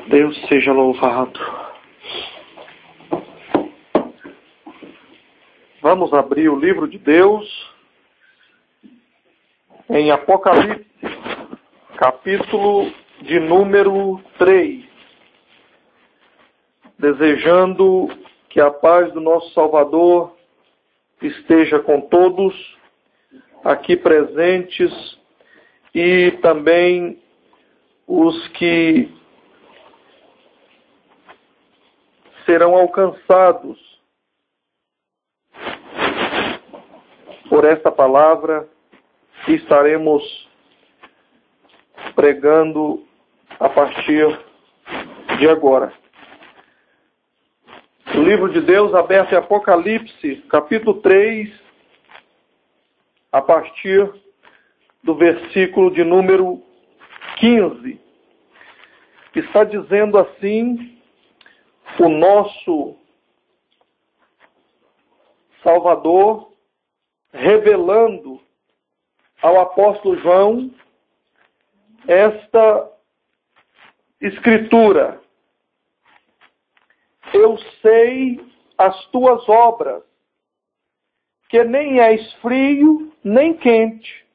Deus seja louvado. Vamos abrir o livro de Deus em Apocalipse, capítulo de número 3. Desejando que a paz do nosso Salvador esteja com todos aqui presentes e também os que serão alcançados por esta palavra que estaremos pregando a partir de agora. O livro de Deus aberto em Apocalipse, capítulo 3, a partir do versículo de número 15. Está dizendo assim o nosso Salvador, revelando ao apóstolo João esta escritura. Eu sei as tuas obras, que nem és frio, nem quente.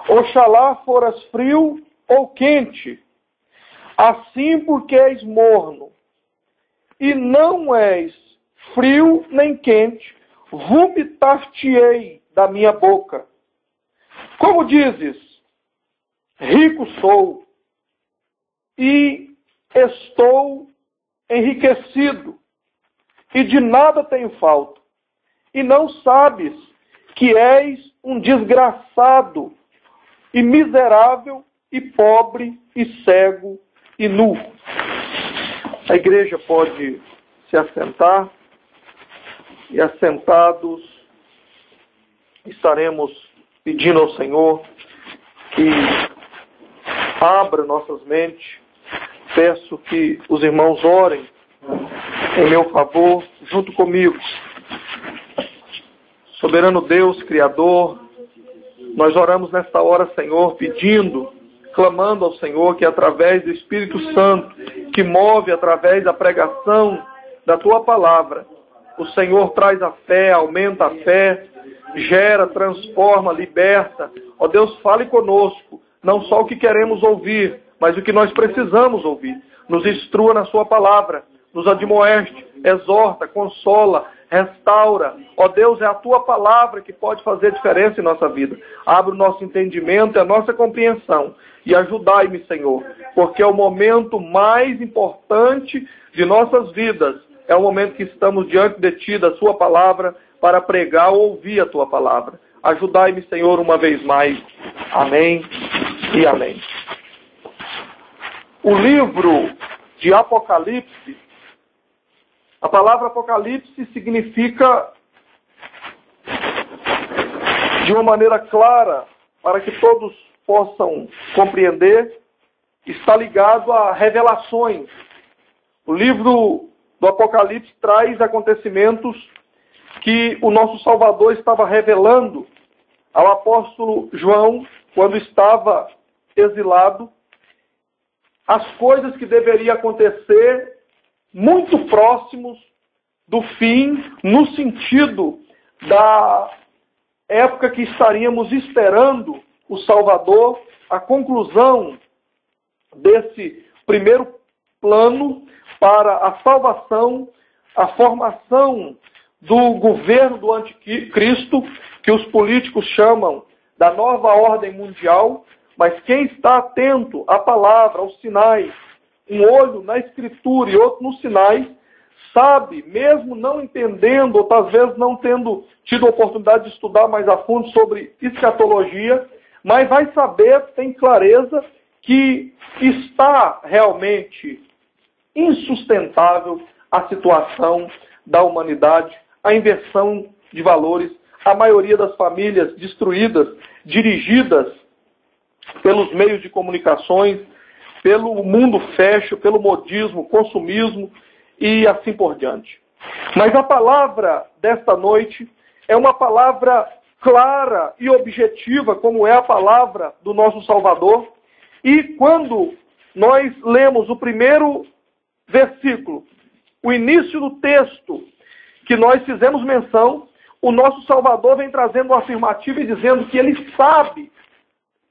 Oxalá foras frio ou quente. Assim porque és morno, e não és frio nem quente, vomitar-te-ei da minha boca. Como dizes, rico sou, e estou enriquecido, e de nada tenho falta, e não sabes que és um desgraçado, e miserável, e pobre, e cego, e nu. A igreja pode se assentar, e assentados estaremos pedindo ao Senhor que abra nossas mentes. Peço que os irmãos orem em meu favor, junto comigo. Soberano Deus, Criador, nós oramos nesta hora, Senhor, pedindo, clamando ao Senhor que através do Espírito Santo, que move através da pregação da Tua Palavra, o Senhor traz a fé, aumenta a fé, gera, transforma, liberta. Ó Deus, fale conosco, não só o que queremos ouvir, mas o que nós precisamos ouvir. Nos instrua na Sua Palavra, nos admoeste, exorta, consola, restaura. Ó Deus, é a Tua Palavra que pode fazer diferença em nossa vida. Abre o nosso entendimento e a nossa compreensão. E ajudai-me, Senhor, porque é o momento mais importante de nossas vidas. É o momento que estamos diante de Ti, da Sua Palavra, para pregar ou ouvir a Tua Palavra. Ajudai-me, Senhor, uma vez mais. Amém e amém. O livro de Apocalipse, a palavra Apocalipse significa, de uma maneira clara, para que todos possam compreender, está ligado a revelações. O livro do Apocalipse traz acontecimentos que o nosso Salvador estava revelando ao apóstolo João, quando estava exilado, as coisas que deveriam acontecer muito próximos do fim, no sentido da época que estaríamos esperando o Salvador, a conclusão desse primeiro plano para a salvação, a formação do governo do anticristo, que os políticos chamam da nova ordem mundial, mas quem está atento à palavra, aos sinais, um olho na escritura e outro nos sinais, sabe, mesmo não entendendo, ou talvez vezes não tendo tido a oportunidade de estudar mais a fundo sobre escatologia, mas vai saber, tem clareza, que está realmente insustentável a situação da humanidade, a inversão de valores, a maioria das famílias destruídas, dirigidas pelos meios de comunicações, pelo mundo fashion, pelo modismo, consumismo e assim por diante. Mas a palavra desta noite é uma palavra clara e objetiva, como é a palavra do nosso Salvador. E quando nós lemos o primeiro versículo, o início do texto que nós fizemos menção, o nosso Salvador vem trazendo uma afirmativa e dizendo que Ele sabe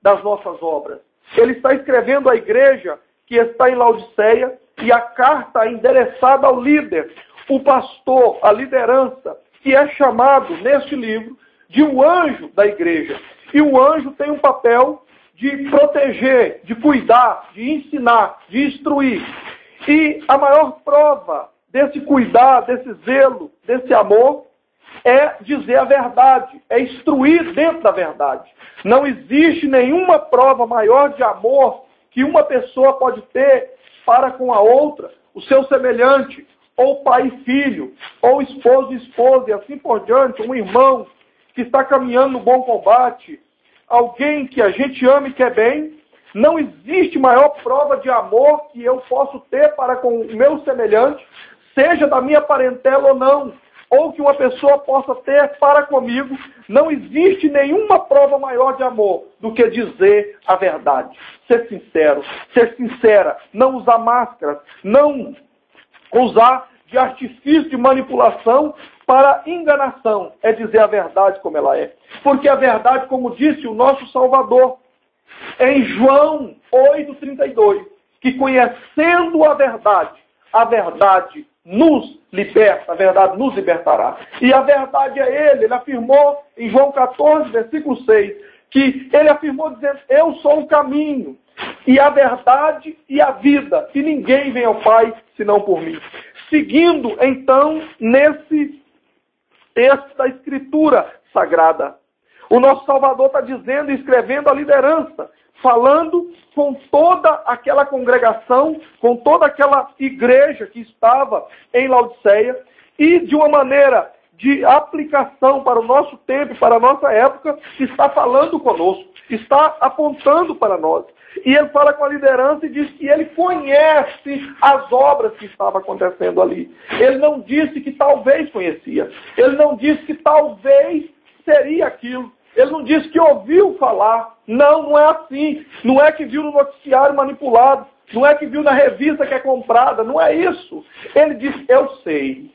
das nossas obras. Ele está escrevendo à igreja que está em Laodiceia e a carta é endereçada ao líder, o pastor, a liderança, que é chamado neste livro de um anjo da igreja. E o anjo tem um papel de proteger, de cuidar, de ensinar, de instruir. E a maior prova desse cuidar, desse zelo, desse amor, é dizer a verdade, é instruir dentro da verdade. Não existe nenhuma prova maior de amor que uma pessoa pode ter para com a outra, o seu semelhante, ou pai e filho, ou esposo e esposa, e assim por diante, um irmão que está caminhando no bom combate, alguém que a gente ama e quer bem. Não existe maior prova de amor que eu posso ter para com o meu semelhante, seja da minha parentela ou não, ou que uma pessoa possa ter para comigo. Não existe nenhuma prova maior de amor do que dizer a verdade. Ser sincero, ser sincera, não usar máscaras, não usar de artifício de manipulação para enganação. É dizer a verdade como ela é. Porque a verdade, como disse o nosso Salvador, em João 8,32, que conhecendo a verdade nos liberta, a verdade nos libertará. E a verdade é ele afirmou em João 14, versículo 6, que ele afirmou dizendo, eu sou o caminho, e a verdade e a vida, e ninguém vem ao Pai senão por mim. Seguindo, então, nesse texto da Escritura Sagrada, o nosso Salvador está dizendo e escrevendo a liderança, falando com toda aquela congregação, com toda aquela igreja que estava em Laodiceia, e de uma maneira de aplicação para o nosso tempo, para a nossa época, está falando conosco, está apontando para nós. E ele fala com a liderança e diz que ele conhece as obras que estavam acontecendo ali. Ele não disse que talvez conhecia. Ele não disse que talvez seria aquilo. Ele não disse que ouviu falar. Não, não é assim. Não é que viu no noticiário manipulado. Não é que viu na revista que é comprada. Não é isso. Ele disse, eu sei.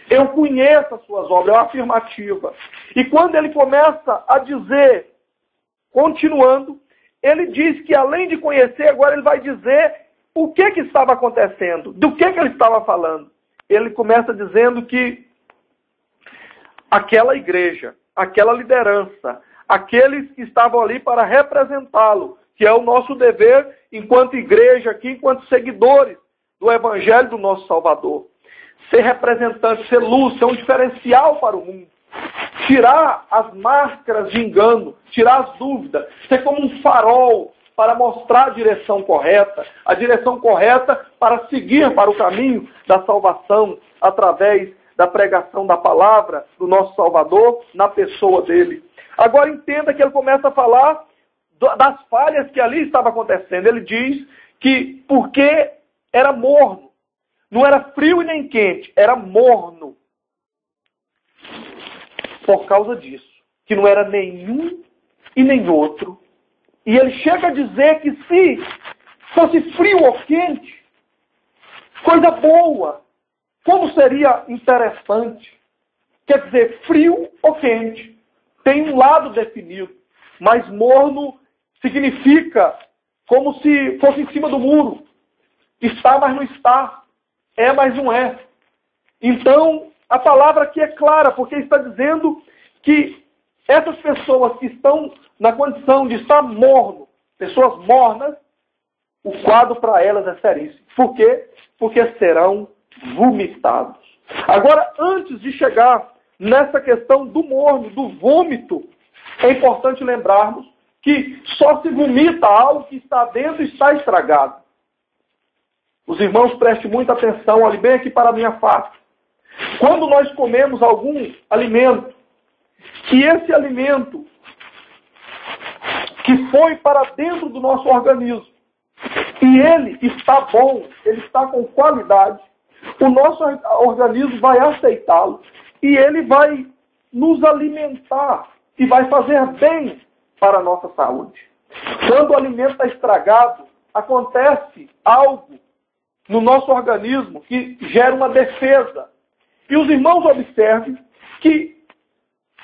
Eu conheço as suas obras. É uma afirmativa. E quando ele começa a dizer, continuando, ele diz que além de conhecer, agora ele vai dizer o que estava acontecendo. Do que ele estava falando. Ele começa dizendo que aquela igreja, aquela liderança, aqueles que estavam ali para representá-lo, que é o nosso dever enquanto igreja aqui, enquanto seguidores do Evangelho do nosso Salvador. Ser representante, ser luz, ser um diferencial para o mundo. Tirar as máscaras de engano, tirar as dúvidas, ser como um farol para mostrar a direção correta para seguir para o caminho da salvação através da pregação da palavra do nosso Salvador na pessoa dele. Agora entenda que ele começa a falar das falhas que ali estavam acontecendo. Ele diz que porque era morno, não era frio e nem quente, era morno. Por causa disso, que não era nenhum e nem outro. E ele chega a dizer que se fosse frio ou quente, coisa boa, como seria interessante. Quer dizer, frio ou quente, tem um lado definido, mas morno significa como se fosse em cima do muro. Está, mas não está. É, mas não é. Então, a palavra aqui é clara, porque está dizendo que essas pessoas que estão na condição de estar morno, pessoas mornas, o quadro para elas é seríssimo. Por quê? Porque serão vomitados. Agora, antes de chegar nessa questão do morno, do vômito, é importante lembrarmos que só se vomita algo que está dentro e está estragado. Os irmãos, prestem muita atenção, olhem bem aqui para a minha face. Quando nós comemos algum alimento, que esse alimento que foi para dentro do nosso organismo, e ele está bom, ele está com qualidade, o nosso organismo vai aceitá-lo e ele vai nos alimentar e vai fazer bem para a nossa saúde. Quando o alimento está estragado, acontece algo no nosso organismo que gera uma defesa. E os irmãos observem que,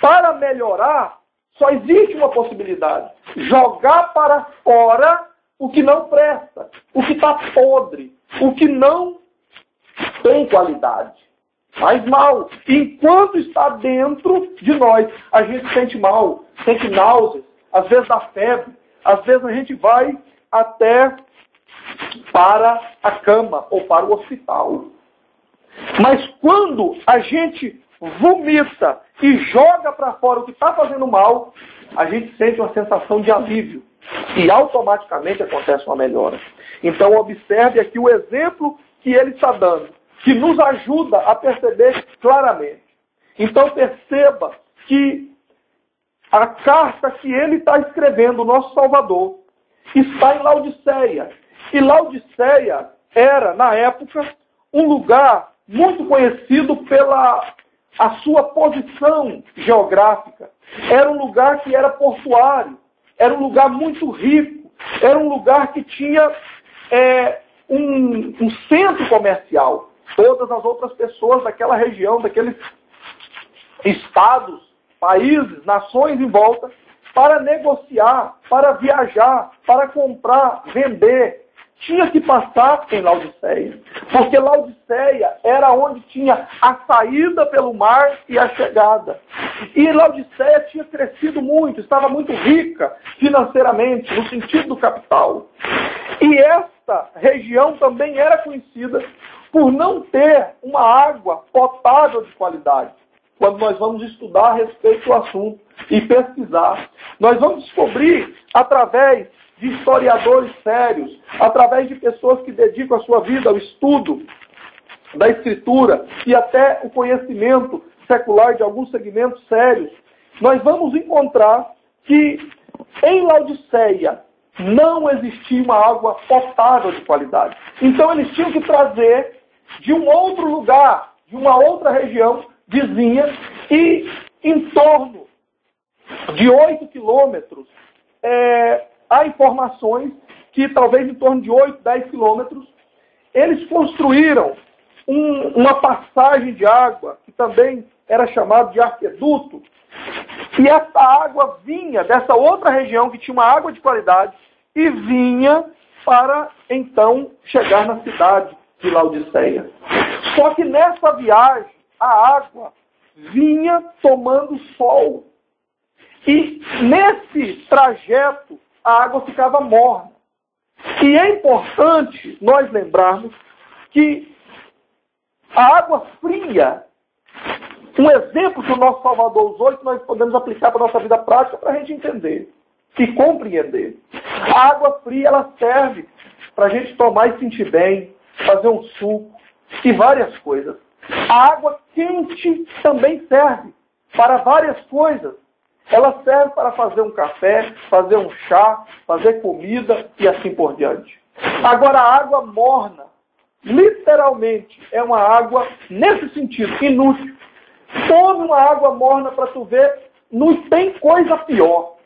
para melhorar, só existe uma possibilidade: jogar para fora o que não presta, o que está podre, o que não tem qualidade. Faz mal. Enquanto está dentro de nós, a gente sente mal, sente náuseas, às vezes dá febre, às vezes a gente vai até para a cama ou para o hospital. Mas quando a gente vomita e joga para fora o que está fazendo mal, a gente sente uma sensação de alívio. E automaticamente acontece uma melhora. Então observe aqui o exemplo que ele está dando, que nos ajuda a perceber claramente. Então perceba que a carta que ele está escrevendo, o nosso Salvador, está em Laodiceia. E Laodiceia era, na época, um lugar muito conhecido pela a sua posição geográfica. Era um lugar que era portuário, era um lugar muito rico, era um lugar que tinha um centro comercial. Todas as outras pessoas daquela região, daqueles estados, países, nações em volta, para negociar, para viajar, para comprar, vender, tinha que passar em Laodiceia. Porque Laodiceia era onde tinha a saída pelo mar e a chegada. E Laodiceia tinha crescido muito, estava muito rica financeiramente, no sentido do capital. E esta região também era conhecida por não ter uma água potável de qualidade. Quando nós vamos estudar a respeito do assunto e pesquisar, nós vamos descobrir, através de historiadores sérios, através de pessoas que dedicam a sua vida ao estudo da Escritura e até o conhecimento secular de alguns segmentos sérios, nós vamos encontrar que em Laodiceia não existia uma água potável de qualidade. Então eles tinham que trazer de um outro lugar, de uma outra região vizinha, e em torno de 8 quilômetros, há informações que talvez em torno de 8, 10 quilômetros, eles construíram uma passagem de água, que também era chamado de arqueduto, e essa água vinha dessa outra região que tinha uma água de qualidade e vinha para então chegar na cidade de Laodiceia. Só que nessa viagem a água vinha tomando sol. E nesse trajeto a água ficava morna. E é importante nós lembrarmos que a água fria, um exemplo que o nosso Salvador usou, que nós podemos aplicar para a nossa vida prática para a gente entender e compreender. A água fria, ela serve para a gente tomar e sentir bem, fazer um suco e várias coisas. A água quente também serve para várias coisas. Ela serve para fazer um café, fazer um chá, fazer comida e assim por diante. Agora, a água morna, literalmente, é uma água, nesse sentido, inútil. Tome uma água morna para tu ver, não tem coisa pior.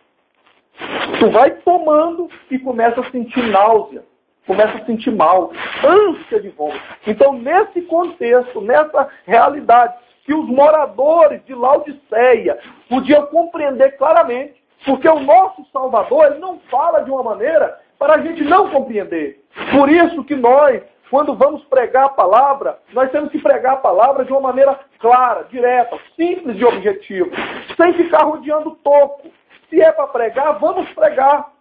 Tu vai tomando e começa a sentir náusea, começa a sentir mal, ânsia de vômito. Então, nesse contexto, nessa realidade, que os moradores de Laodiceia podiam compreender claramente, porque o nosso Salvador, ele não fala de uma maneira para a gente não compreender. Por isso que nós, quando vamos pregar a palavra, nós temos que pregar a palavra de uma maneira clara, direta, simples e objetiva, sem ficar rodeando o topo. Se é para pregar, vamos pregar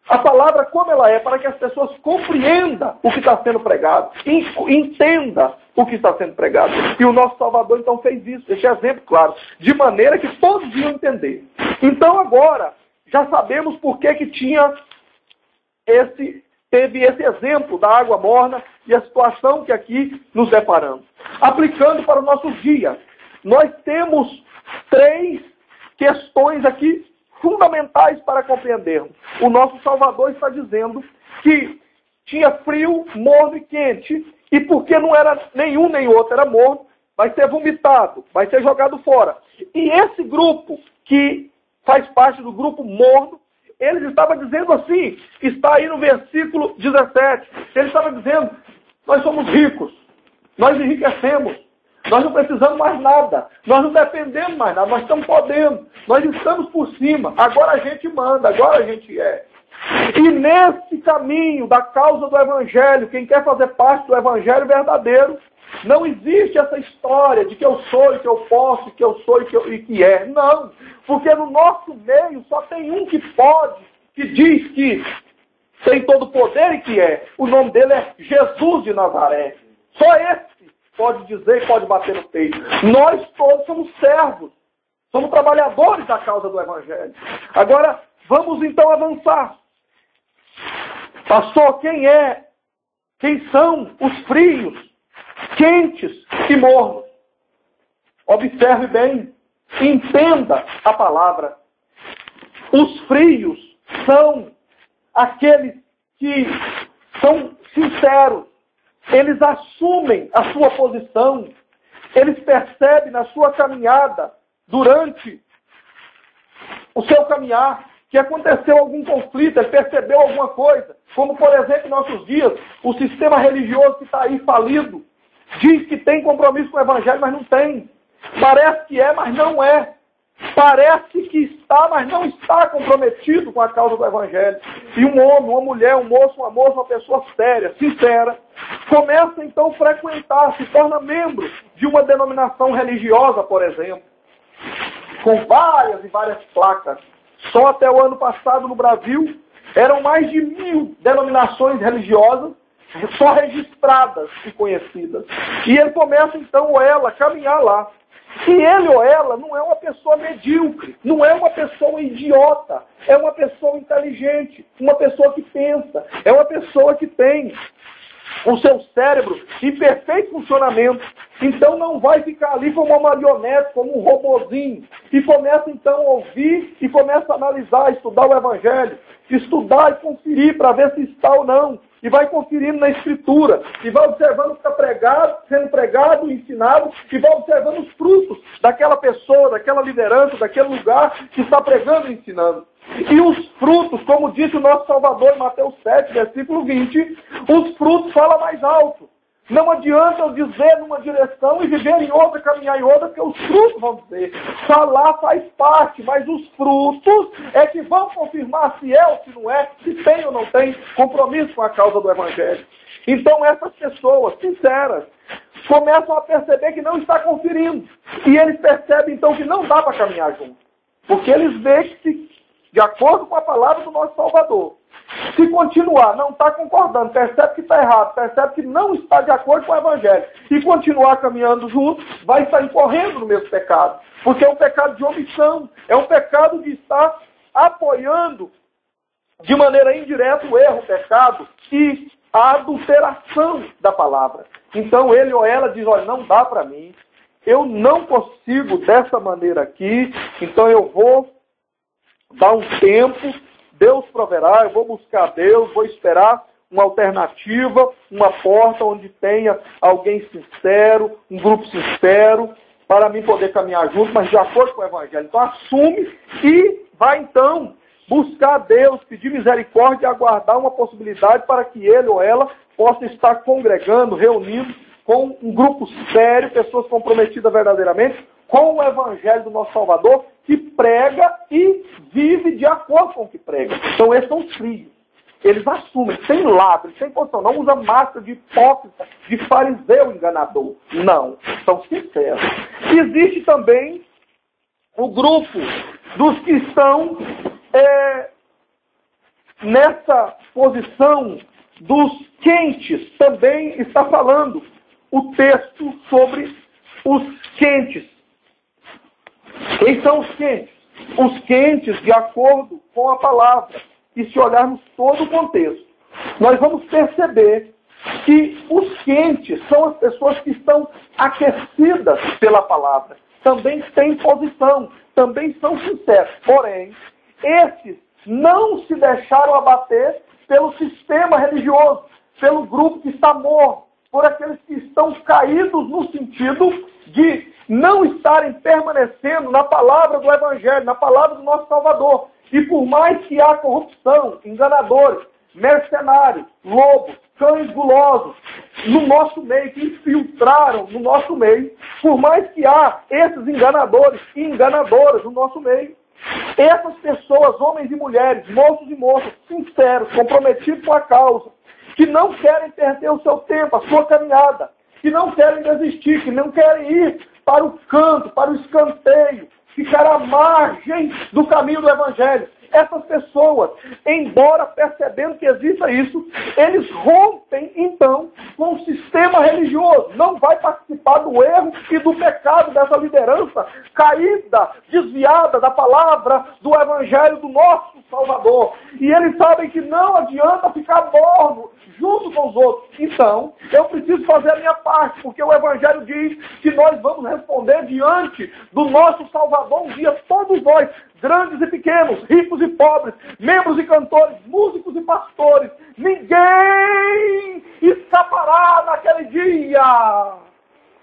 a palavra como ela é, para que as pessoas compreendam o que está sendo pregado, entendam o que está sendo pregado. E o nosso Salvador então fez isso, esse exemplo claro, de maneira que todos iam entender. Então agora, já sabemos por que teve esse exemplo da água morna e a situação que aqui nos deparamos. Aplicando para os nossos dias, nós temos 3 questões aqui fundamentais para compreendermos. O nosso Salvador está dizendo que tinha frio, morno e quente, e porque não era nenhum nem outro, era morno, vai ser vomitado, vai ser jogado fora. E esse grupo, que faz parte do grupo morno, Ele estava dizendo assim, está aí no versículo 17. Ele estava dizendo, nós somos ricos, nós enriquecemos, nós não precisamos mais nada, nós não dependemos mais nada, nós estamos podendo, nós estamos por cima, agora a gente manda, agora a gente é. E nesse caminho da causa do Evangelho, quem quer fazer parte do Evangelho verdadeiro, não existe essa história de que eu sou e que eu posso, que eu sou e que é. Não, porque no nosso meio só tem um que pode, que diz que tem todo o poder e que é. O nome dele é Jesus de Nazaré. Só esse pode dizer e pode bater no peito. Nós todos somos servos, somos trabalhadores da causa do Evangelho. Agora, vamos então avançar. Pastor, quem são os frios, quentes e mornos? Observe bem, entenda a palavra. Os frios são aqueles que são sinceros, eles assumem a sua posição, eles percebem na sua caminhada, durante o seu caminhar, que aconteceu algum conflito, ele percebeu alguma coisa, como por exemplo em nossos dias, o sistema religioso que está aí falido, diz que tem compromisso com o Evangelho, mas não tem. Parece que é, mas não é. Parece que está, mas não está comprometido com a causa do Evangelho. E um homem, uma mulher, um moço, uma moça, uma pessoa séria, sincera, começa então a frequentar, se torna membro de uma denominação religiosa, por exemplo, com várias e várias placas. Só até o ano passado no Brasil, eram mais de 1000 denominações religiosas só registradas e conhecidas. E ele começa então, ou ela, a caminhar lá. E ele ou ela não é uma pessoa medíocre, não é uma pessoa idiota, é uma pessoa inteligente, uma pessoa que pensa, é uma pessoa que tem o seu cérebro em perfeito funcionamento. Então não vai ficar ali como uma marionete, como um robozinho. E começa então a ouvir e começa a analisar, estudar o Evangelho, estudar e conferir para ver se está ou não. E vai conferindo na Escritura, e vai observando o que está sendo pregado, ensinado, e vai observando os frutos daquela pessoa, daquela liderança, daquele lugar que está pregando e ensinando. E os frutos, como disse o nosso Salvador em Mateus 7, versículo 20, os frutos falam mais alto. Não adianta eu dizer numa direção e viver em outra, caminhar em outra, porque os frutos vão dizer. Falar faz parte, mas os frutos é que vão confirmar se é ou se não é, se tem ou não tem compromisso com a causa do Evangelho. Então essas pessoas sinceras começam a perceber que não está conferindo. E eles percebem então que não dá para caminhar junto. Porque eles veem que, de acordo com a palavra do nosso Salvador, se continuar, não está concordando, percebe que está errado, percebe que não está de acordo com o Evangelho, e continuar caminhando junto, vai estar incorrendo no mesmo pecado. Porque é um pecado de omissão, é um pecado de estar apoiando de maneira indireta o erro, o pecado e a adulteração da palavra. Então ele ou ela diz, olha, não dá para mim, eu não consigo dessa maneira aqui, então eu vou dar um tempo, Deus proverá, eu vou buscar Deus, vou esperar uma alternativa, uma porta onde tenha alguém sincero, um grupo sincero, para mim poder caminhar junto, mas de acordo com o Evangelho. Então assume e vai então buscar Deus, pedir misericórdia e aguardar uma possibilidade para que ele ou ela possa estar congregando, reunindo com um grupo sério, pessoas comprometidas verdadeiramente com o Evangelho do nosso Salvador, que prega e vive de acordo com o que prega. Então esses são os frios. Eles assumem, sem lábio, sem posição, não usa máscara de hipócrita, de fariseu enganador. Não, são sinceros. Existe também o grupo dos que estão nessa posição dos quentes. Também está falando o texto sobre os quentes. Quem são os quentes? Os quentes de acordo com a palavra. E se olharmos todo o contexto, nós vamos perceber que os quentes são as pessoas que estão aquecidas pela palavra. Também têm posição, também são sinceros. Porém, esses não se deixaram abater pelo sistema religioso, pelo grupo que está morto, por aqueles que estão caídos no sentido de não estarem permanecendo na palavra do Evangelho, na palavra do nosso Salvador. E por mais que há corrupção, enganadores, mercenários, lobos, cães gulosos no nosso meio, que infiltraram no nosso meio, por mais que há esses enganadores e enganadoras no nosso meio, essas pessoas, homens e mulheres, moços e moças, sinceros, comprometidos com a causa, que não querem perder o seu tempo, a sua caminhada, que não querem desistir, que não querem ir para o canto, para o escanteio, ficar à margem do caminho do Evangelho. Essas pessoas, embora percebendo que exista isso, eles rompem, então, com o sistema religioso. Não vai participar do erro e do pecado dessa liderança caída, desviada da palavra do Evangelho do nosso Salvador. E eles sabem que não adianta ficar morno junto com os outros. Então, eu preciso fazer a minha parte, porque o Evangelho diz que nós vamos responder diante do nosso Salvador um dia, todos nós, grandes e pequenos, ricos e pobres, membros e cantores, músicos e pastores. Ninguém escapará naquele dia.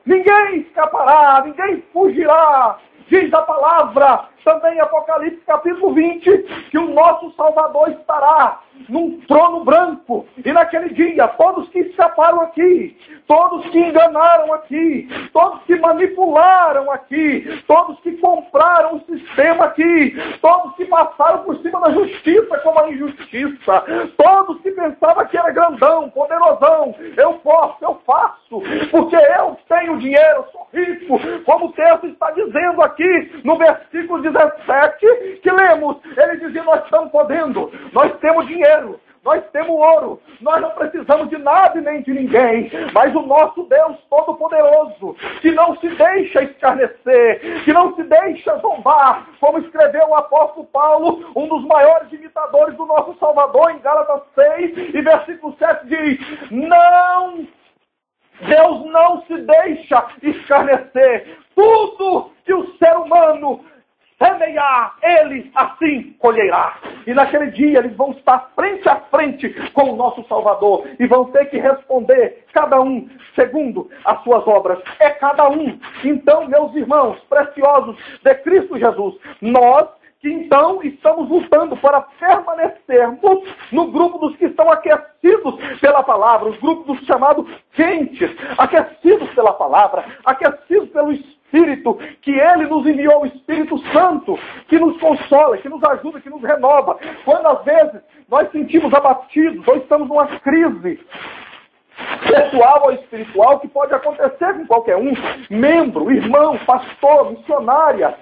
Ninguém escapará, ninguém fugirá. Diz a palavra, também em Apocalipse capítulo 20, que o nosso Salvador estará num trono branco. E naquele dia, todos que escaparam aqui, todos que enganaram aqui, todos que manipularam aqui, todos que compraram o sistema aqui, todos que passaram por cima da justiça como a injustiça, todos que pensavam que era grandão, poderosão, eu posso, eu faço, porque eu tenho dinheiro, eu sou rico, como o texto está dizendo aqui no versículo 17, que lemos, ele dizia, nós estamos podendo, nós temos dinheiro, nós temos ouro, nós não precisamos de nada e nem de ninguém, mas o nosso Deus Todo-Poderoso, que não se deixa escarnecer, que não se deixa zombar, como escreveu o apóstolo Paulo, um dos maiores imitadores do nosso Salvador, em Gálatas 6, e versículo 7 diz, não, Deus não se deixa escarnecer, tudo que o ser humano semear, ele assim colherá. E naquele dia eles vão estar frente a frente com o nosso Salvador e vão ter que responder, cada um segundo as suas obras. É cada um. Então, meus irmãos preciosos de Cristo Jesus, nós que então estamos lutando para permanecermos no grupo dos que estão aquecidos pela palavra, os grupos dos chamados quentes, aquecidos pela palavra, aquecidos pelo Espírito, que Ele nos enviou, o Espírito Santo, que nos consola, que nos ajuda, que nos renova. Quando às vezes nós sentimos abatidos, ou estamos numa crise pessoal ou espiritual, que pode acontecer com qualquer um, membro, irmão, pastor, missionário,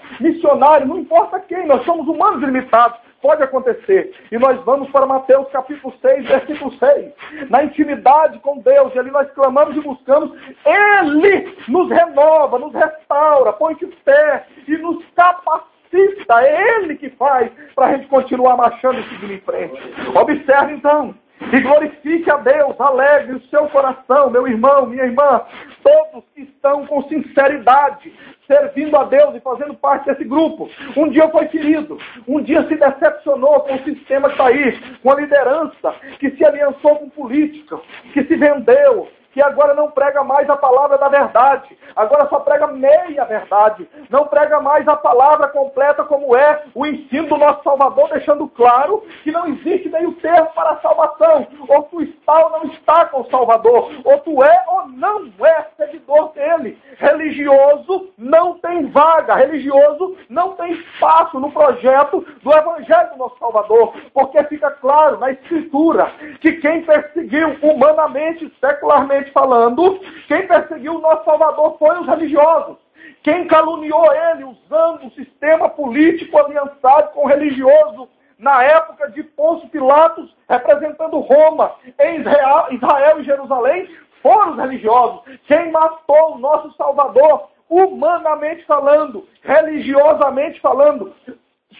não importa quem, nós somos humanos limitados, pode acontecer. E nós vamos para Mateus capítulo 6, versículo 6. Na intimidade com Deus, e ali nós clamamos e buscamos, Ele nos renova, nos restaura, põe de pé e nos capacita. É Ele que faz para a gente continuar marchando e seguindo em frente. Observe então, e glorifique a Deus, alegre o seu coração, meu irmão, minha irmã, todos que estão com sinceridade, servindo a Deus e fazendo parte desse grupo. Um dia foi ferido, um dia se decepcionou com o sistema que está aí, com a liderança que se aliançou com política, que se vendeu, que agora não prega mais a palavra da verdade, agora só prega meia verdade, não prega mais a palavra completa como é o ensino do nosso Salvador, deixando claro que não existe meio termo para a salvação, ou tu está ou não está com o Salvador, ou tu é ou não é seguidor dele. Religioso não tem vaga, religioso não tem espaço no projeto do Evangelho do nosso Salvador, porque fica claro na Escritura que quem perseguiu humanamente, secularmente falando, quem perseguiu o nosso Salvador foi os religiosos. Quem caluniou ele usando o sistema político aliançado com o religioso na época de Pôncio Pilatos, representando Roma, em Israel e Jerusalém, foram os religiosos. Quem matou o nosso Salvador, humanamente falando, religiosamente falando,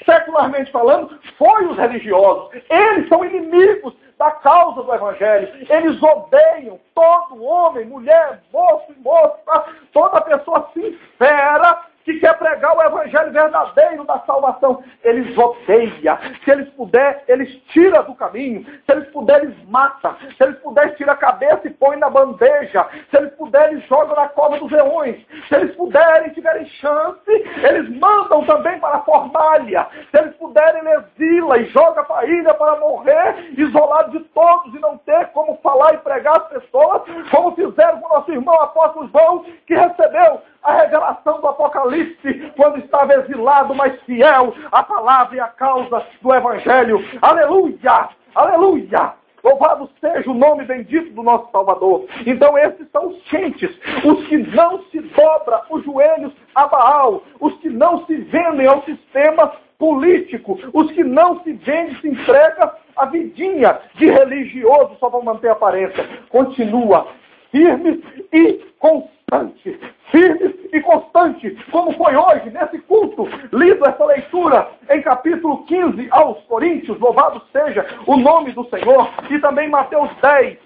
secularmente falando, foi os religiosos. Eles são inimigos da causa do Evangelho. Eles odeiam todo homem, mulher, moço e moça, toda pessoa sincera que quer pregar o Evangelho verdadeiro da salvação. Eles odeiam. Se eles puderem, eles tiram do caminho. Se eles puderem, eles matam. Se eles puderem, tiram a cabeça e põem na bandeja. Se eles puderem, eles jogam na cova dos leões. Se eles puderem, tiverem chance, eles mandam também para a fornalha. Se eles puderem, eles exilam isla e joga para a ilha para morrer, isolado de todos e não ter como falar e pregar às pessoas, como fizeram com o nosso irmão apóstolo João, que recebeu a revelação do Apocalipse quando estava exilado, mas fiel à palavra e à causa do Evangelho. Aleluia! Aleluia! Louvado seja o nome bendito do nosso Salvador. Então esses são os quentes, os que não se dobram os joelhos a Baal, os que não se vendem ao sistema político, os que não se vendem, se entregam a vidinha de religioso só para manter a aparência. Continua firmes e constante. Firmes e constante, como foi hoje, nesse culto, lido essa leitura em capítulo 15 aos Coríntios, louvado seja o nome do Senhor, e também Mateus 10,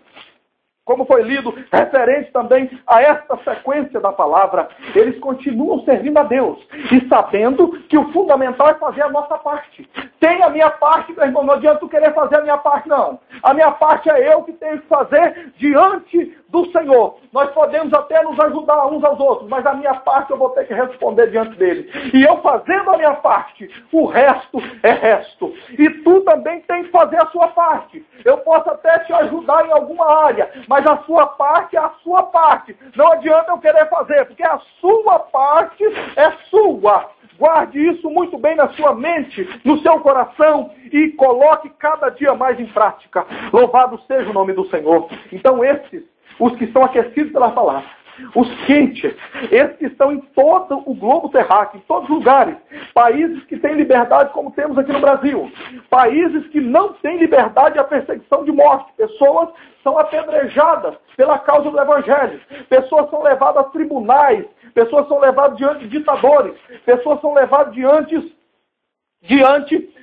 como foi lido, referente também a esta sequência da palavra. Eles continuam servindo a Deus e sabendo que o fundamental é fazer a nossa parte. Tem a minha parte, meu irmão, não adianta tu querer fazer a minha parte, não. A minha parte é eu que tenho que fazer diante do Senhor. Nós podemos até nos ajudar uns aos outros, mas a minha parte eu vou ter que responder diante dele. E eu fazendo a minha parte, o resto é resto. E tu também tem que fazer a sua parte. Eu posso até te ajudar em alguma área, mas a sua parte é a sua parte. Não adianta eu querer fazer, porque a sua parte é sua. Guarde isso muito bem na sua mente, no seu coração e coloque cada dia mais em prática. Louvado seja o nome do Senhor. Então esses, os que são aquecidos pela palavra, os quentes, esses que estão em todo o globo terráqueo, em todos os lugares, países que têm liberdade como temos aqui no Brasil, países que não têm liberdade e a perseguição de morte, pessoas são apedrejadas pela causa do Evangelho, pessoas são levadas a tribunais, pessoas são levadas diante de ditadores, pessoas são levadas diante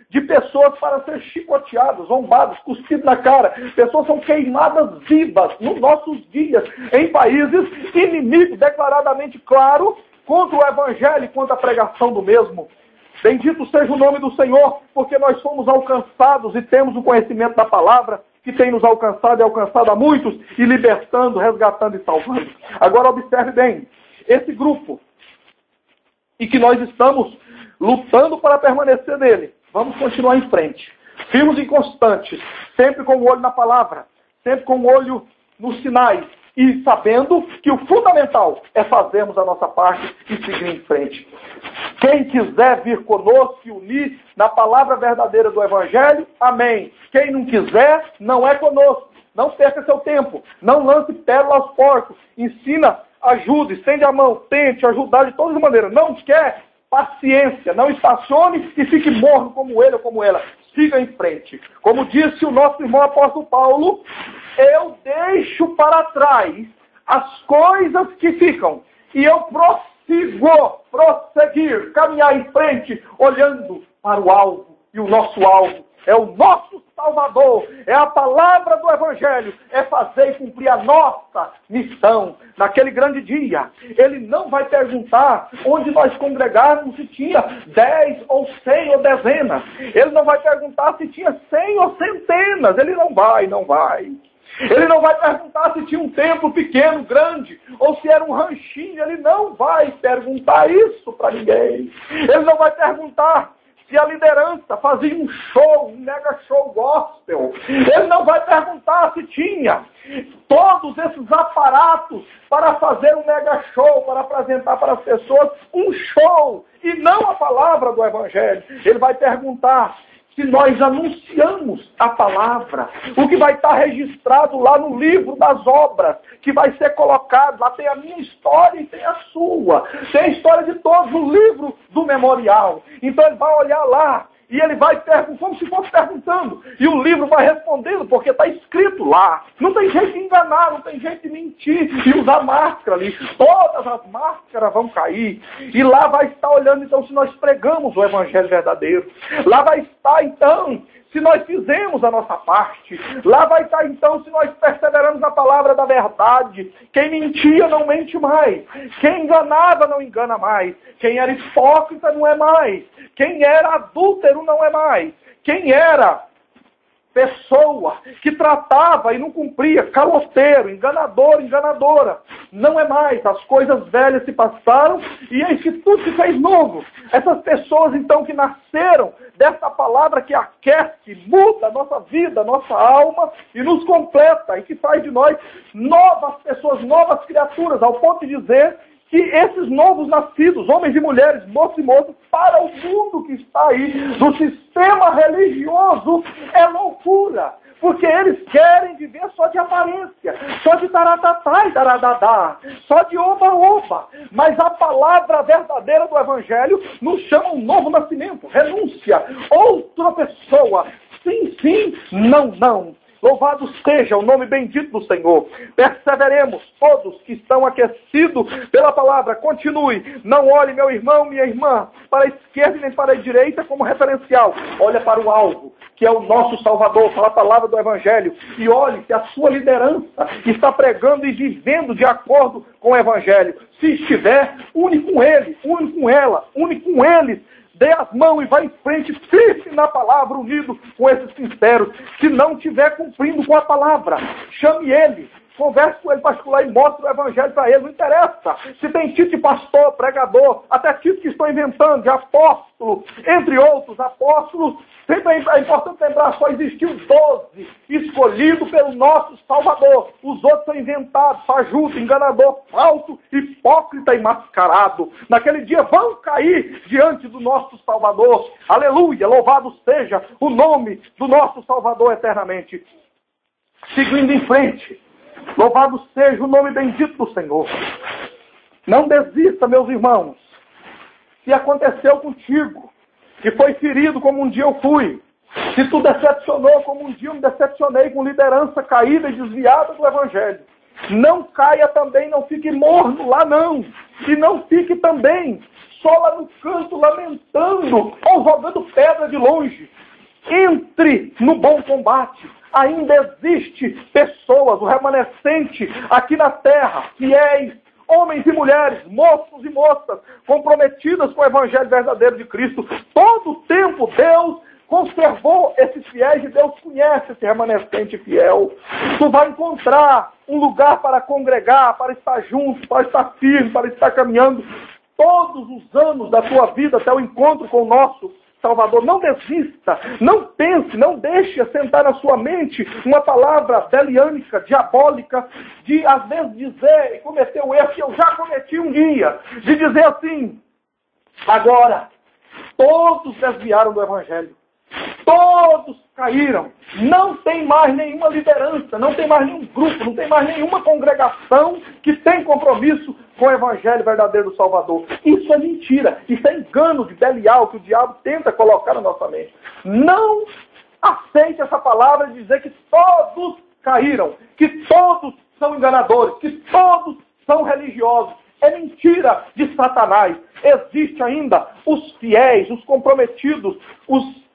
de pessoas para ser chicoteados, zombados, cuspidos na cara. Pessoas são queimadas vivas nos nossos dias, em países inimigos, declaradamente claro, contra o Evangelho e contra a pregação do mesmo. Bendito seja o nome do Senhor, porque nós fomos alcançados e temos o conhecimento da palavra, que tem nos alcançado e alcançado a muitos, e libertando, resgatando e salvando. Agora observe bem, esse grupo, e que nós estamos lutando para permanecer nele, vamos continuar em frente, firmes e constantes, sempre com o olho na palavra, sempre com o olho nos sinais, e sabendo que o fundamental é fazermos a nossa parte e seguir em frente. Quem quiser vir conosco e unir na palavra verdadeira do Evangelho, amém. Quem não quiser, não é conosco. Não perca seu tempo, não lance pérola aos porcos, ensina, ajude, estende a mão, tente ajudar de todas as maneiras. Não quer, paciência, não estacione e fique morno como ele ou como ela. Siga em frente. Como disse o nosso irmão apóstolo Paulo, eu deixo para trás as coisas que ficam e eu prosseguir, caminhar em frente, olhando para o alvo. E o nosso alvo é o nosso Salvador, é a palavra do Evangelho, é fazer e cumprir a nossa missão naquele grande dia. Ele não vai perguntar onde nós congregarmos se tinha 10 ou 100 ou dezenas. Ele não vai perguntar se tinha 100 ou centenas. Ele não vai. Ele não vai perguntar se tinha um templo pequeno, grande, ou se era um ranchinho. Ele não vai perguntar isso para ninguém. Ele não vai perguntar se a liderança fazia um show, um mega show gospel. Ele não vai perguntar se tinha todos esses aparatos para fazer um mega show, para apresentar para as pessoas um show, e não a palavra do Evangelho. Ele vai perguntar se nós anunciamos a palavra, o que vai estar registrado lá no livro das obras, que vai ser colocado, lá tem a minha história e tem a sua, tem a história de todos no livro do memorial. Então ele vai olhar lá, e ele vai perguntar, como se fosse perguntando, e o livro vai respondendo, porque está escrito lá. Não tem jeito de enganar, não tem jeito de mentir e usar máscara ali. Todas as máscaras vão cair. E lá vai estar olhando, então, se nós pregamos o Evangelho verdadeiro. Lá vai estar, então, se nós fizemos a nossa parte. Lá vai estar, então, se nós perseveramos na palavra da verdade. Quem mentia não mente mais. Quem enganava não engana mais. Quem era hipócrita não é mais. Quem era adúltero não é mais. Quem era pessoa que tratava e não cumpria, caloteiro, enganador, enganadora, não é mais. As coisas velhas se passaram e eis que tudo se fez novo. Essas pessoas, então, que nasceram dessa palavra que aquece, muda a nossa vida, a nossa alma e nos completa e que faz de nós novas pessoas, novas criaturas, ao ponto de dizer que esses novos nascidos, homens e mulheres, moços e moças, para o mundo que está aí, do sistema religioso, é loucura. Porque eles querem viver só de aparência, só de taratatá e taradadá, só de oba-oba. Mas a palavra verdadeira do Evangelho nos chama um novo nascimento, renúncia, outra pessoa, sim, sim, não, não. Louvado seja o nome bendito do Senhor. Perseveremos, todos que estão aquecidos pela palavra. Continue. Não olhe, meu irmão, minha irmã, para a esquerda e nem para a direita como referencial. Olha para o alvo, que é o nosso Salvador, para a palavra do Evangelho. E olhe se a sua liderança está pregando e vivendo de acordo com o Evangelho. Se estiver, une com ele, une com ela, une com eles. Dê as mãos e vá em frente, firme na palavra, unido com esses sinceros. Se não estiver cumprindo com a palavra, chame ele, converse com ele particular e mostre o Evangelho para ele. Não interessa se tem título de pastor, pregador, até título que estão inventando, de apóstolo, entre outros apóstolos. Sempre é importante lembrar, só existiu 12 escolhidos pelo nosso Salvador. Os outros são inventados, fajuto, enganador, falso, hipócrita e mascarado. Naquele dia vão cair diante do nosso Salvador. Aleluia, louvado seja o nome do nosso Salvador eternamente. Seguindo em frente, louvado seja o nome bendito do Senhor. Não desista, meus irmãos. Se aconteceu contigo, que foi ferido como um dia eu fui, se tu decepcionou como um dia eu me decepcionei com liderança caída e desviada do Evangelho, não caia também, não fique morno lá não, e não fique também só lá no canto lamentando ou jogando pedra de longe. Entre no bom combate. Ainda existe pessoas, o remanescente aqui na terra, fiéis, homens e mulheres, moços e moças, comprometidas com o Evangelho verdadeiro de Cristo. Todo o tempo Deus conservou esses fiéis e Deus conhece esse remanescente fiel. Tu vai encontrar um lugar para congregar, para estar junto, para estar firme, para estar caminhando todos os anos da tua vida até o encontro com o nosso Salvador. Não desista, não pense, não deixe assentar na sua mente uma palavra beliânica, diabólica, de às vezes dizer e cometer o erro que eu já cometi um dia, de dizer assim: agora, todos desviaram do Evangelho, todos caíram, não tem mais nenhuma liderança, não tem mais nenhum grupo, não tem mais nenhuma congregação que tem compromisso com o Evangelho verdadeiro do Salvador. Isso é mentira, isso é engano de Belial que o diabo tenta colocar na nossa mente. Não aceite essa palavra de dizer que todos caíram, que todos são enganadores, que todos são religiosos. É mentira de Satanás. Existe ainda os fiéis, os comprometidos, os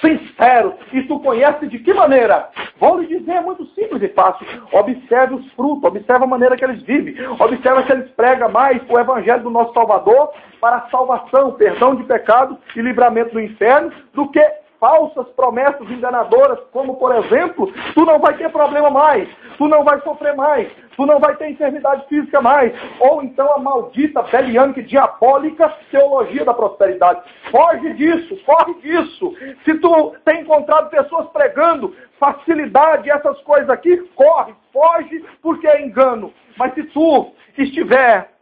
sinceros. E tu conhece de que maneira? Vou lhe dizer, é muito simples e fácil. Observe os frutos, observe a maneira que eles vivem, observe que eles pregam mais o Evangelho do nosso Salvador para a salvação, perdão de pecados e livramento do inferno, do que falsas promessas enganadoras, como, por exemplo, tu não vai ter problema mais, tu não vai sofrer mais, tu não vai ter enfermidade física mais, ou então a maldita, beliânica e diabólica teologia da prosperidade. Foge disso, corre disso. Se tu tem encontrado pessoas pregando facilidade, essas coisas aqui, corre, foge, porque é engano. Mas se tu estiver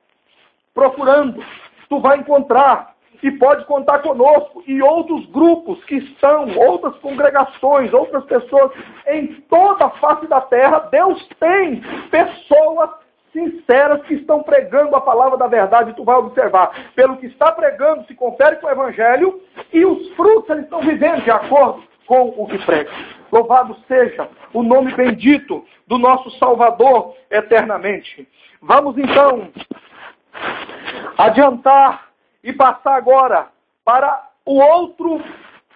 procurando, tu vai encontrar. E pode contar conosco e outros grupos que estão, outras congregações, outras pessoas em toda a face da terra. Deus tem pessoas sinceras que estão pregando a palavra da verdade. Tu vai observar, pelo que está pregando, se confere com o Evangelho e os frutos eles estão vivendo de acordo com o que prega. Louvado seja o nome bendito do nosso Salvador eternamente. Vamos então adiantar e passar agora para o outro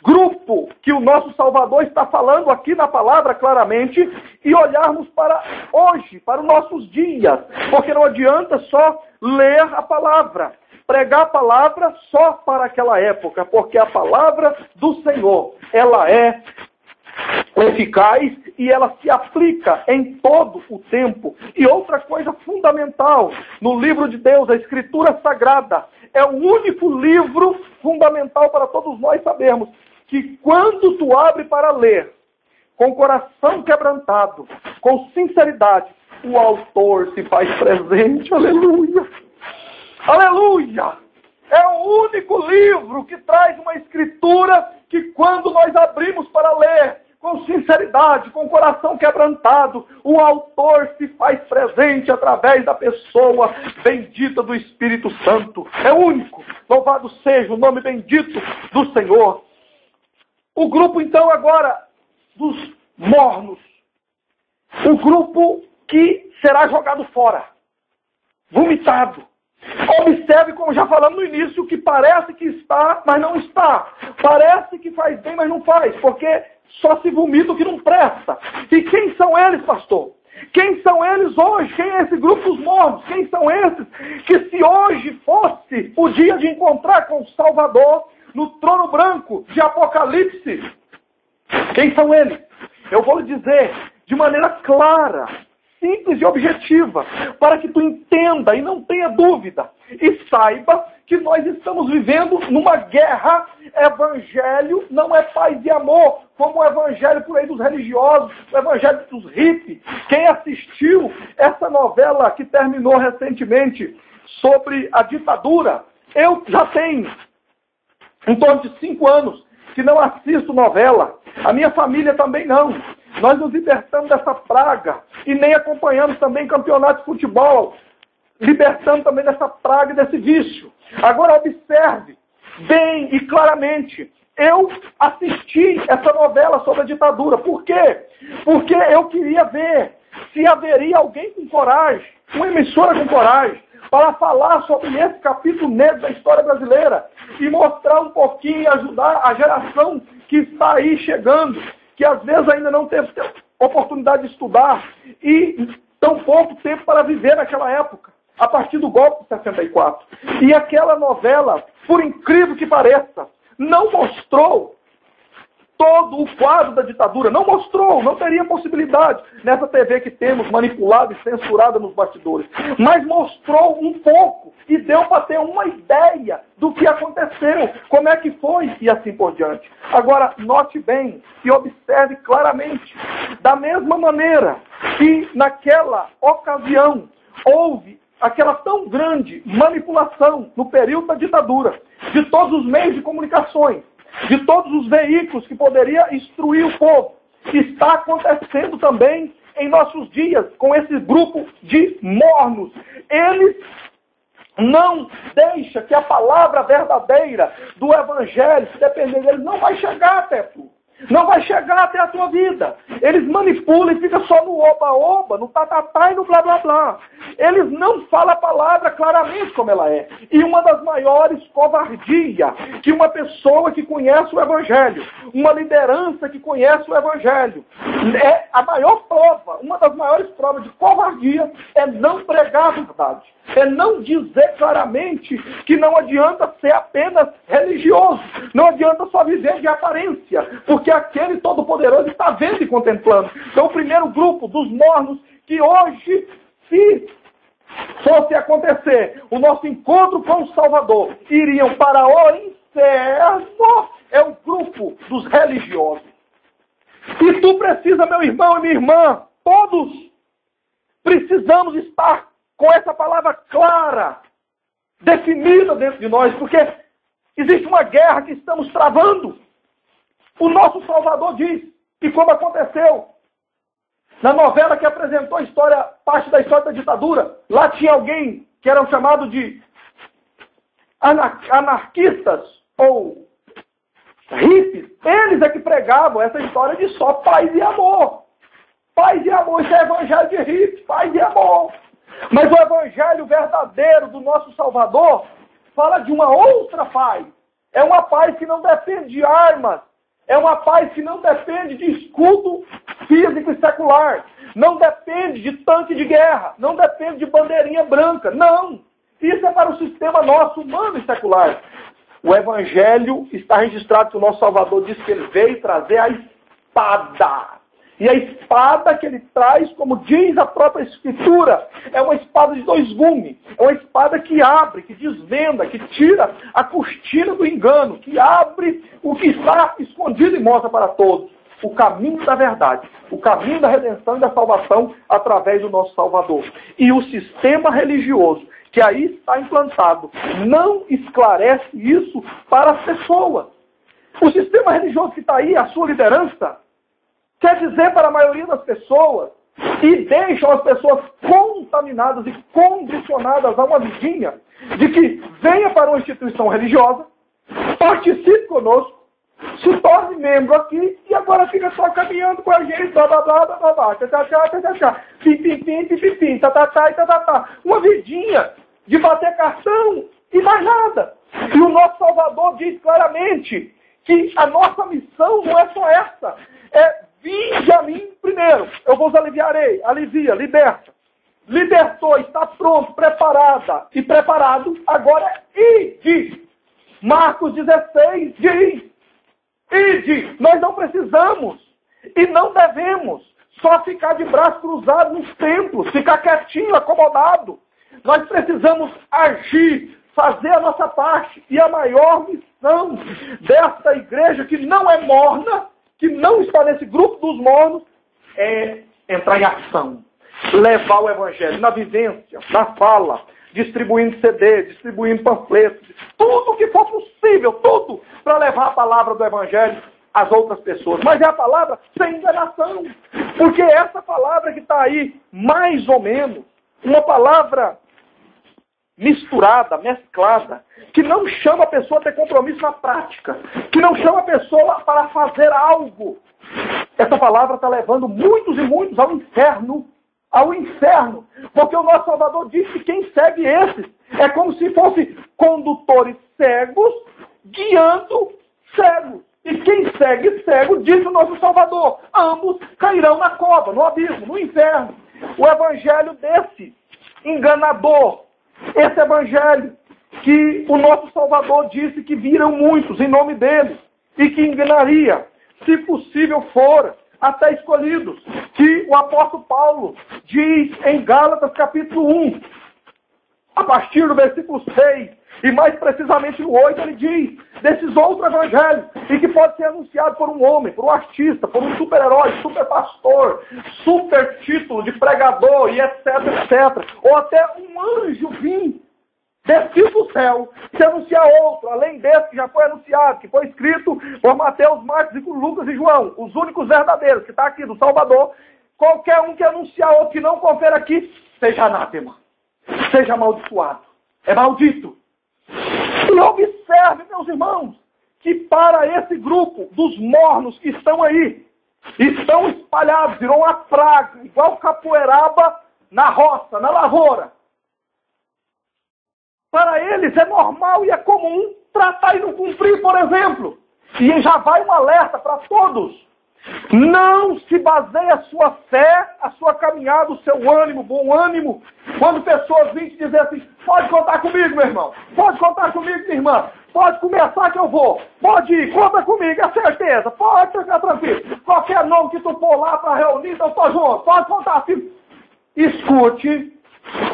grupo que o nosso Salvador está falando aqui na palavra claramente e olharmos para hoje, para os nossos dias, porque não adianta só ler a palavra, pregar a palavra só para aquela época, porque a palavra do Senhor, ela é eficaz e ela se aplica em todo o tempo. E outra coisa fundamental, no livro de Deus, a Escritura Sagrada, é o único livro fundamental para todos nós sabermos que quando tu abre para ler, com o coração quebrantado, com sinceridade, o autor se faz presente. Aleluia! Aleluia! É o único livro que traz uma escritura que quando nós abrimos para ler, com sinceridade, com o coração quebrantado, o autor se faz presente através da pessoa bendita do Espírito Santo. É único. Louvado seja o nome bendito do Senhor. O grupo, então, agora, dos mornos. O grupo que será jogado fora. Vomitado. Observe, como já falamos no início, que parece que está, mas não está. Parece que faz bem, mas não faz. Porque só se vomita o que não presta. E quem são eles, pastor? Quem são eles hoje? Quem é esse grupo dos mortos? Quem são esses que, se hoje fosse o dia de encontrar com o Salvador no trono branco de Apocalipse, quem são eles? Eu vou lhe dizer de maneira clara, simples e objetiva, para que tu entenda e não tenha dúvida. E saiba que nós estamos vivendo numa guerra. Evangelho não é paz e amor, como o evangelho por aí dos religiosos, o evangelho dos hippies. Quem assistiu essa novela que terminou recentemente sobre a ditadura, eu já tenho em torno de 5 anos que não assisto novela. A minha família também não. Nós nos libertamos dessa praga e nem acompanhamos também campeonato de futebol, libertando também dessa praga e desse vício. Agora observe bem e claramente. Eu assisti essa novela sobre a ditadura. Por quê? Porque eu queria ver se haveria alguém com coragem, uma emissora com coragem, para falar sobre esse capítulo negro da história brasileira e mostrar um pouquinho e ajudar a geração que está aí chegando, que às vezes ainda não teve oportunidade de estudar e tão pouco tempo para viver naquela época, a partir do golpe de 64. E aquela novela, por incrível que pareça, não mostrou todo o quadro da ditadura. Não mostrou, não teria possibilidade nessa TV que temos, manipulada e censurada nos bastidores. Mas mostrou um pouco e deu para ter uma ideia do que aconteceu, como é que foi e assim por diante. Agora, note bem e observe claramente, da mesma maneira que naquela ocasião houve aquela tão grande manipulação no período da ditadura, de todos os meios de comunicações, de todos os veículos que poderia instruir o povo, está acontecendo também em nossos dias, com esse grupo de mornos. Eles não deixam que a palavra verdadeira do Evangelho, se depender deles, não vai chegar até tu. Não vai chegar até a tua vida. Eles manipulam e ficam só no oba-oba, no tatatá e no blá-blá-blá. Eles não falam a palavra claramente como ela é. E uma das maiores covardias que uma pessoa que conhece o Evangelho, uma liderança que conhece o Evangelho, é a maior prova, uma das maiores provas de covardia é não pregar a verdade. É não dizer claramente que não adianta ser apenas religioso. Não adianta só viver de aparência. Porque aquele Todo-Poderoso está vendo e contemplando. Então o primeiro grupo dos mornos que hoje, se fosse acontecer o nosso encontro com o Salvador, iriam para o inferno, é o grupo dos religiosos. E tu precisa, meu irmão e minha irmã, todos precisamos estar com essa palavra clara, definida dentro de nós, porque existe uma guerra que estamos travando. O nosso Salvador diz, e como aconteceu na novela que apresentou a história, parte da história da ditadura, lá tinha alguém que eram chamados de anarquistas ou hippies. Eles é que pregavam essa história de só paz e amor. Paz e amor, isso é evangelho de hippies, paz e amor. Mas o evangelho verdadeiro do nosso Salvador fala de uma outra paz. É uma paz que não depende de armas. É uma paz que não depende de escudo físico e secular. Não depende de tanque de guerra. Não depende de bandeirinha branca. Não. Isso é para o sistema nosso, humano e secular. O evangelho está registrado que o nosso Salvador disse que ele veio trazer a espada. E a espada que ele traz, como diz a própria Escritura, é uma espada de dois gumes. É uma espada que abre, que desvenda, que tira a cortina do engano, que abre o que está escondido e mostra para todos o caminho da verdade, o caminho da redenção e da salvação através do nosso Salvador. E o sistema religioso que aí está implantado não esclarece isso para as pessoas. O sistema religioso que está aí, a sua liderança, quer dizer para a maioria das pessoas, e deixam as pessoas contaminadas e condicionadas a uma vidinha de que venha para uma instituição religiosa, participe conosco, se torne membro aqui e agora fica só caminhando com a gente, blá blá blá blá blá, pim pim pim pim pim pim, tá. Uma vidinha de bater cartão e mais nada. E o nosso Salvador diz claramente que a nossa missão não é só essa, é vinde a mim primeiro, eu vos aliviarei, alivia, liberta. Libertou, está pronto, preparada e preparado, agora ide. Marcos 16 diz, ide. Nós não precisamos e não devemos só ficar de braço cruzado nos templos, ficar quietinho, acomodado. Nós precisamos agir, fazer a nossa parte. E a maior missão desta igreja, que não é morna, que não está nesse grupo dos mornos, é entrar em ação. Levar o evangelho na vivência, na fala, distribuindo CD, distribuindo panfletos, tudo o que for possível, tudo para levar a palavra do evangelho às outras pessoas. Mas é a palavra sem enganação. Porque essa palavra que está aí, mais ou menos, uma palavra misturada, mesclada, que não chama a pessoa a ter compromisso na prática, que não chama a pessoa para fazer algo. Essa palavra está levando muitos e muitos ao inferno, porque o nosso Salvador disse que quem segue esses é como se fossem condutores cegos guiando cegos. E quem segue cego, diz o nosso Salvador, ambos cairão na cova, no abismo, no inferno. O evangelho desse enganador, esse evangelho que o nosso Salvador disse que viram muitos em nome dele e que enganaria, se possível for, até escolhidos, que o apóstolo Paulo diz em Gálatas capítulo 1, a partir do versículo 6, e mais precisamente no 8, ele diz desses outros evangelhos, e que pode ser anunciado por um homem, por um artista, por um super-herói, super-pastor, super título de pregador, e etc, etc. Ou até um anjo vir, descido do céu, se anunciar outro, além desse que já foi anunciado, que foi escrito por Mateus, Marcos, Lucas e João, os únicos verdadeiros, que está aqui do Salvador. Qualquer um que anunciar outro que não confere aqui, seja anátema, seja amaldiçoado, é maldito. E observe, meus irmãos, que para esse grupo dos mornos que estão aí, estão espalhados, virou uma praga, igual capoeiraba na roça, na lavoura. Para eles é normal e é comum tratar e não cumprir, por exemplo. E já vai um alerta para todos. Não se baseie a sua fé, a sua caminhada, o seu ânimo, bom ânimo, quando pessoas vêm te dizer assim, pode contar comigo, meu irmão, pode contar comigo, minha irmã, pode começar que eu vou, pode ir, conta comigo, é certeza, pode ficar tranquilo, qualquer nome que tu for lá para reunir, eu estou junto, pode contar, filho. Escute,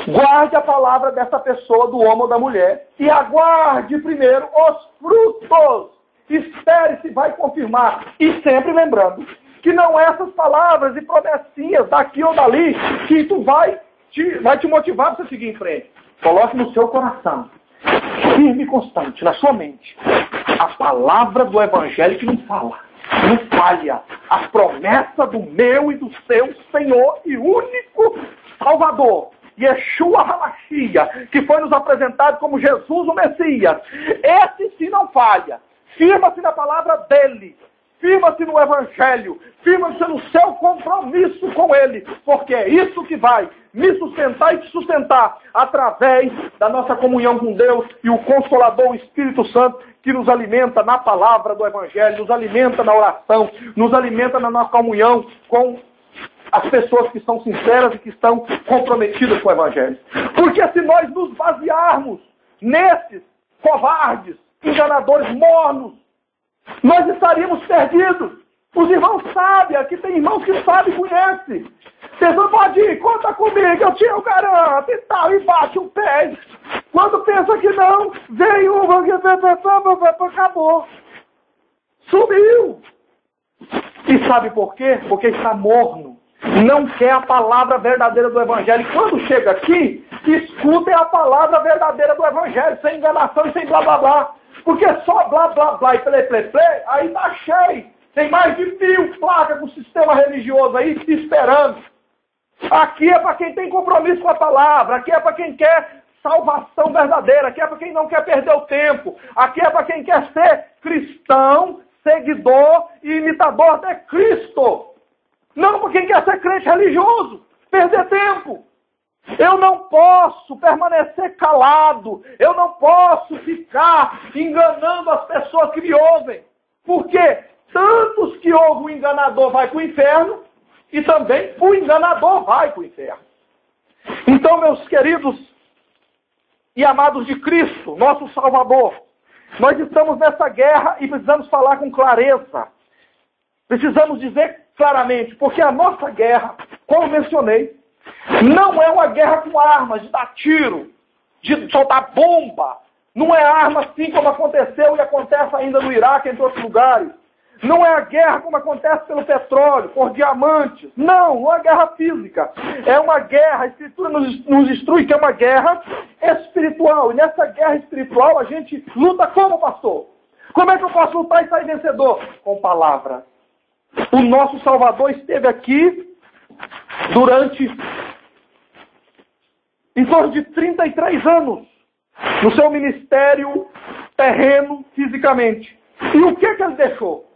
guarde a palavra dessa pessoa, do homem ou da mulher, e aguarde primeiro os frutos. Espere se vai confirmar. E sempre lembrando que não é essas palavras e promessinhas daqui ou dali que tu vai te motivar para você seguir em frente. Coloque no seu coração, firme e constante, na sua mente, a palavra do evangelho que não fala, não falha. A promessa do meu e do seu Senhor e único Salvador, Yeshua HaMashiach, que foi nos apresentado como Jesus o Messias. Esse sim não falha. Firma-se na palavra dele, firma-se no evangelho, firma-se no seu compromisso com ele, porque é isso que vai me sustentar e te sustentar através da nossa comunhão com Deus e o Consolador, o Espírito Santo, que nos alimenta na palavra do evangelho, nos alimenta na oração, nos alimenta na nossa comunhão com as pessoas que são sinceras e que estão comprometidas com o evangelho. Porque se nós nos basearmos nesses covardes, enganadores mornos, nós estaríamos perdidos. Os irmãos sabem, aqui tem irmãos que sabem e conhecem. Vocês não podem ir, conta comigo, eu garanto e tal, e bate o pé. Quando pensa que não, vem uma, acabou. Subiu. E sabe por quê? Porque está morno. Não quer a palavra verdadeira do Evangelho. E quando chega aqui, escutem a palavra verdadeira do Evangelho, sem enganação e sem blá blá blá. Porque só blá blá blá e play play play, aí tá cheio. Tem mais de 1000 placas com o sistema religioso aí esperando. Aqui é para quem tem compromisso com a palavra. Aqui é para quem quer salvação verdadeira. Aqui é para quem não quer perder o tempo. Aqui é para quem quer ser cristão, seguidor e imitador de Cristo. Não para quem quer ser crente religioso. Perder tempo. Eu não posso permanecer calado. Eu não posso ficar enganando as pessoas que me ouvem. Porque tantos que ouvem o enganador vai para o inferno e também o enganador vai para o inferno. Então, meus queridos e amados de Cristo, nosso Salvador, nós estamos nessa guerra e precisamos falar com clareza. Precisamos dizer claramente, porque a nossa guerra, como mencionei, não é uma guerra com armas, de dar tiro, de soltar bomba. Não é arma assim como aconteceu e acontece ainda no Iraque e em outros lugares. Não é a guerra como acontece pelo petróleo, por diamantes. Não é guerra física. É uma guerra, a Escritura nos instrui que é uma guerra espiritual. E nessa guerra espiritual a gente luta como, pastor? Como é que eu posso lutar e sair vencedor? Com palavras. O nosso Salvador esteve aqui durante em torno de 33 anos no seu ministério terreno fisicamente. E o que ele deixou?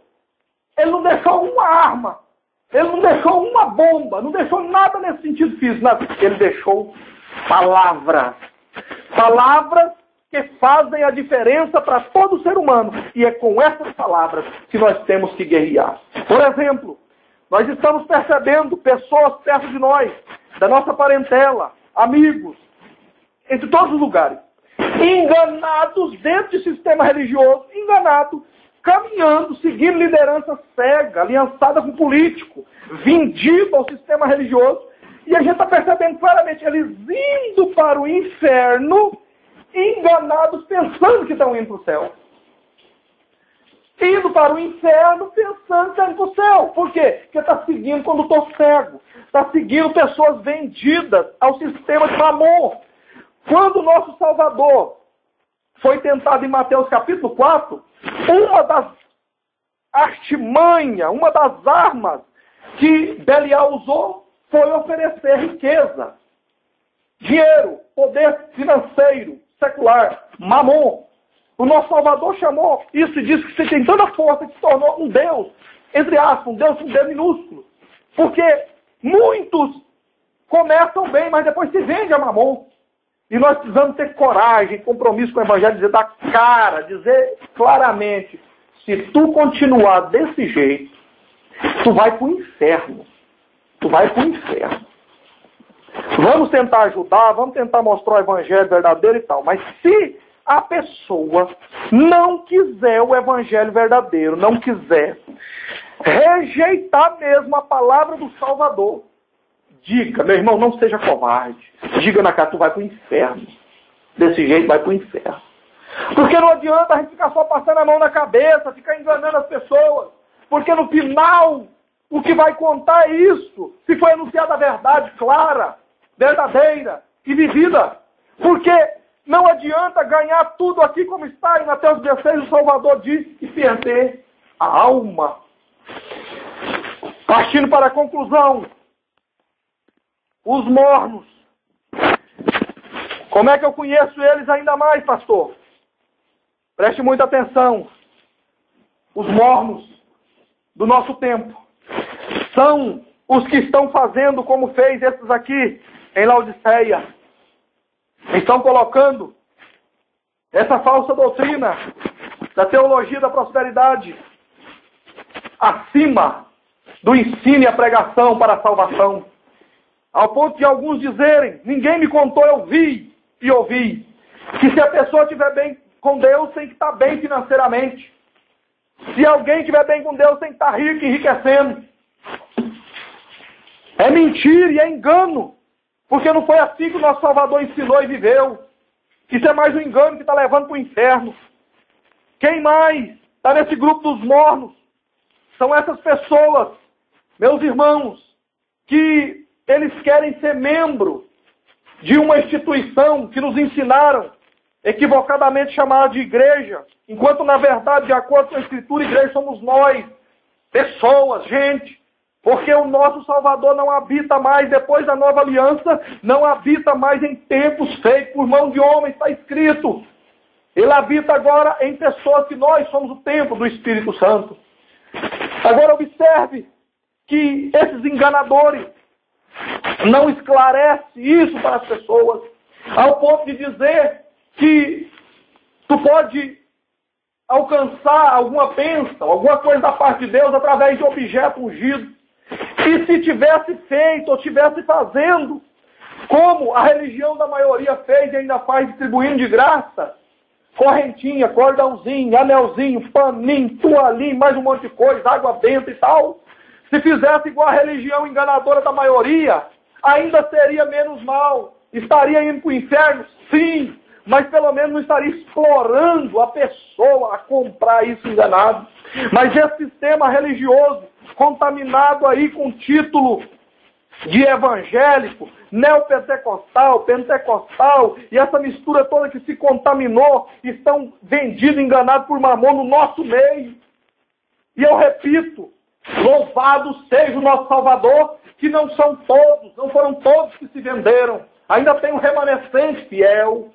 Ele não deixou uma arma, ele não deixou uma bomba, não deixou nada nesse sentido físico. Nada. Ele deixou palavras. Palavras que fazem a diferença para todo ser humano. E é com essas palavras que nós temos que guerrear. Por exemplo, nós estamos percebendo pessoas perto de nós, da nossa parentela, amigos, entre todos os lugares, enganados dentro do sistema religioso, enganados, caminhando, seguindo liderança cega, aliançada com político, vendido ao sistema religioso, e a gente está percebendo claramente eles indo para o inferno, enganados, pensando que estão indo para o céu. Indo para o inferno, pensando que estão indo para o céu. Por quê? Porque está seguindo quando estou cego. Está seguindo pessoas vendidas ao sistema de Mamon. Quando o nosso Salvador foi tentado em Mateus capítulo 4, uma das artimanhas, uma das armas que Belial usou foi oferecer riqueza, dinheiro, poder financeiro, secular, Mamon. O nosso Salvador chamou isso e disse que você tem tanta força que se tornou um Deus, entre aspas, um Deus com D minúsculo. Porque muitos começam bem, mas depois se vende a Mamon. E nós precisamos ter coragem, compromisso com o Evangelho, dizer da cara, dizer claramente, se tu continuar desse jeito, tu vai para o inferno. Tu vai para o inferno. Vamos tentar ajudar, vamos tentar mostrar o Evangelho verdadeiro e tal. Mas se a pessoa não quiser o Evangelho verdadeiro, não quiser rejeitar mesmo a palavra do Salvador, diga, meu irmão, não seja covarde. Diga na cara, tu vai para o inferno. Desse jeito vai para o inferno. Porque não adianta a gente ficar só passando a mão na cabeça, ficar enganando as pessoas. Porque no final, o que vai contar é isso. Se foi anunciada a verdade clara, verdadeira e vivida. Porque não adianta ganhar tudo aqui como está em Mateus 16, o Salvador diz, e perder a alma. Partindo para a conclusão. Os mornos. Como é que eu conheço eles ainda mais, pastor? Preste muita atenção. Os mornos do nosso tempo são os que estão fazendo como fez esses aqui em Laodiceia. Estão colocando essa falsa doutrina da teologia da prosperidade acima do ensino e a pregação para a salvação. Ao ponto de alguns dizerem, ninguém me contou, eu vi e ouvi, que se a pessoa estiver bem com Deus, tem que estar bem financeiramente. Se alguém estiver bem com Deus, tem que estar rico, enriquecendo. É mentira e é engano. Porque não foi assim que o nosso Salvador ensinou e viveu. Isso é mais um engano que está levando para o inferno. Quem mais está nesse grupo dos mornos? São essas pessoas, meus irmãos, que eles querem ser membro de uma instituição que nos ensinaram, equivocadamente chamada de igreja, enquanto na verdade, de acordo com a Escritura, igreja somos nós, pessoas, gente, porque o nosso Salvador não habita mais, depois da nova aliança, não habita mais em templos feitos por mão de homens, está escrito. Ele habita agora em pessoas que nós somos o templo do Espírito Santo. Agora observe que esses enganadores não esclarecem isso para as pessoas, ao ponto de dizer que tu pode alcançar alguma bênção, alguma coisa da parte de Deus através de objeto ungido. E se tivesse feito ou tivesse fazendo, como a religião da maioria fez e ainda faz distribuindo de graça, correntinha, cordãozinho, anelzinho, paninho, toalhinho, mais um monte de coisa, água benta e tal. Se fizesse igual a religião enganadora da maioria, ainda seria menos mal. Estaria indo para o inferno? Sim, mas pelo menos não estaria explorando a pessoa a comprar isso enganado. Mas esse sistema religioso, contaminado aí com título de evangélico, neopentecostal, pentecostal, e essa mistura toda que se contaminou, estão vendidos, enganados por mamon no nosso meio. E eu repito, louvado seja o nosso Salvador, que não são todos, não foram todos que se venderam. Ainda tem um remanescente fiel.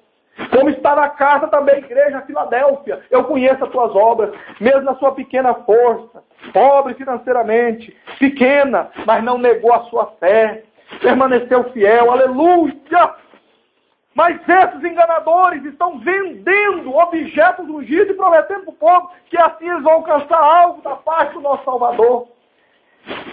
Como está na carta também, igreja Filadélfia, eu conheço as tuas obras, mesmo na sua pequena força, pobre financeiramente, pequena, mas não negou a sua fé, permaneceu fiel, aleluia! Mas esses enganadores estão vendendo objetos ungidos e prometendo para o povo que assim eles vão alcançar algo da parte do nosso Salvador.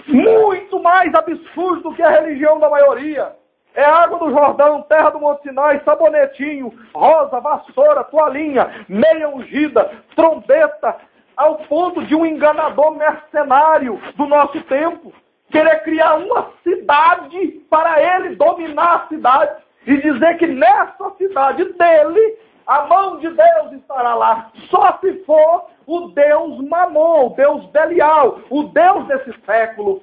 Muito mais absurdo do que a religião da maioria. É água do Jordão, terra do Monte Sinai, sabonetinho, rosa, vassoura, toalhinha, meia ungida, trombeta, ao ponto de um enganador mercenário do nosso tempo querer criar uma cidade para ele dominar a cidade e dizer que nessa cidade dele, a mão de Deus estará lá. Só se for o Deus Mamon, o Deus Belial, o Deus desse século.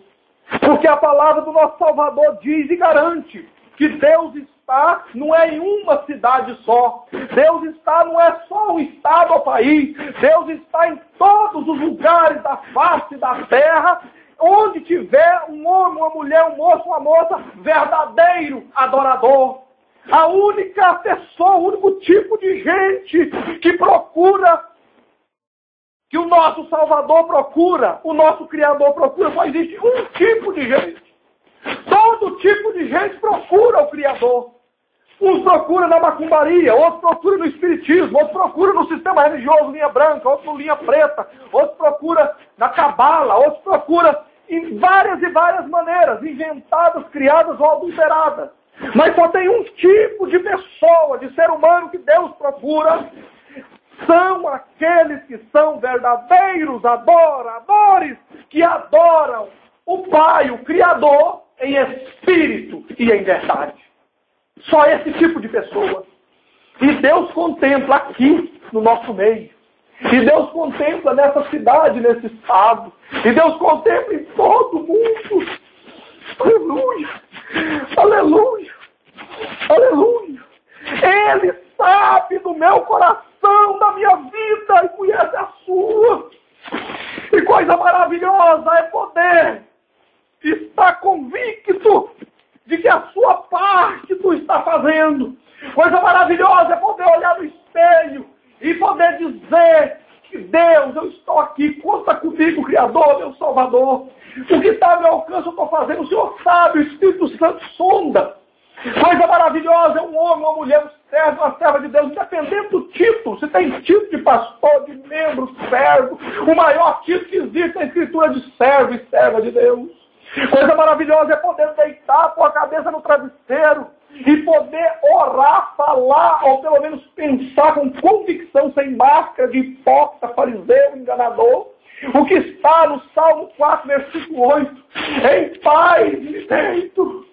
Porque a palavra do nosso Salvador diz e garante que Deus está, não é em uma cidade só. Deus está, não é só um estado ou país. Deus está em todos os lugares da face da terra, onde tiver um homem, uma mulher, um moço, uma moça, verdadeiro adorador. A única pessoa, o único tipo de gente que procura, que o nosso Salvador procura, o nosso Criador procura, só existe um tipo de gente. Todo tipo de gente procura o Criador. Uns procuram na macumbaria, outros procuram no espiritismo, outros procuram no sistema religioso linha branca, outros no linha preta, outros procuram na cabala, outros procuram em várias e várias maneiras, inventadas, criadas ou adulteradas. Mas só tem um tipo de pessoa, de ser humano que Deus procura. São aqueles que são verdadeiros adoradores, que adoram o Pai, o Criador, em espírito e em verdade. Só esse tipo de pessoa. E Deus contempla aqui no nosso meio. E Deus contempla nessa cidade, nesse estado. E Deus contempla em todo mundo. Aleluia! Aleluia! Aleluia! Ele sabe do meu coração, da minha vida, e conhece a sua. E coisa maravilhosa é poder estar convicto de que a sua parte tu está fazendo. Coisa maravilhosa é poder olhar no espelho e poder dizer que Deus, eu estou aqui, conta comigo, Criador, meu Salvador. O que está ao meu alcance eu estou fazendo, o Senhor sabe, o Espírito Santo sonda. Coisa maravilhosa é um homem, uma mulher, um servo, uma serva de Deus, independente do título. Se tem título de pastor, de membro, servo, o maior título que existe é a escritura de servo e serva de Deus. Coisa maravilhosa é poder deitar com a cabeça no travesseiro e poder orar, falar, ou pelo menos pensar com convicção, sem máscara de hipócrita, fariseu, enganador. O que está no Salmo 4, versículo 8. Em paz me deito.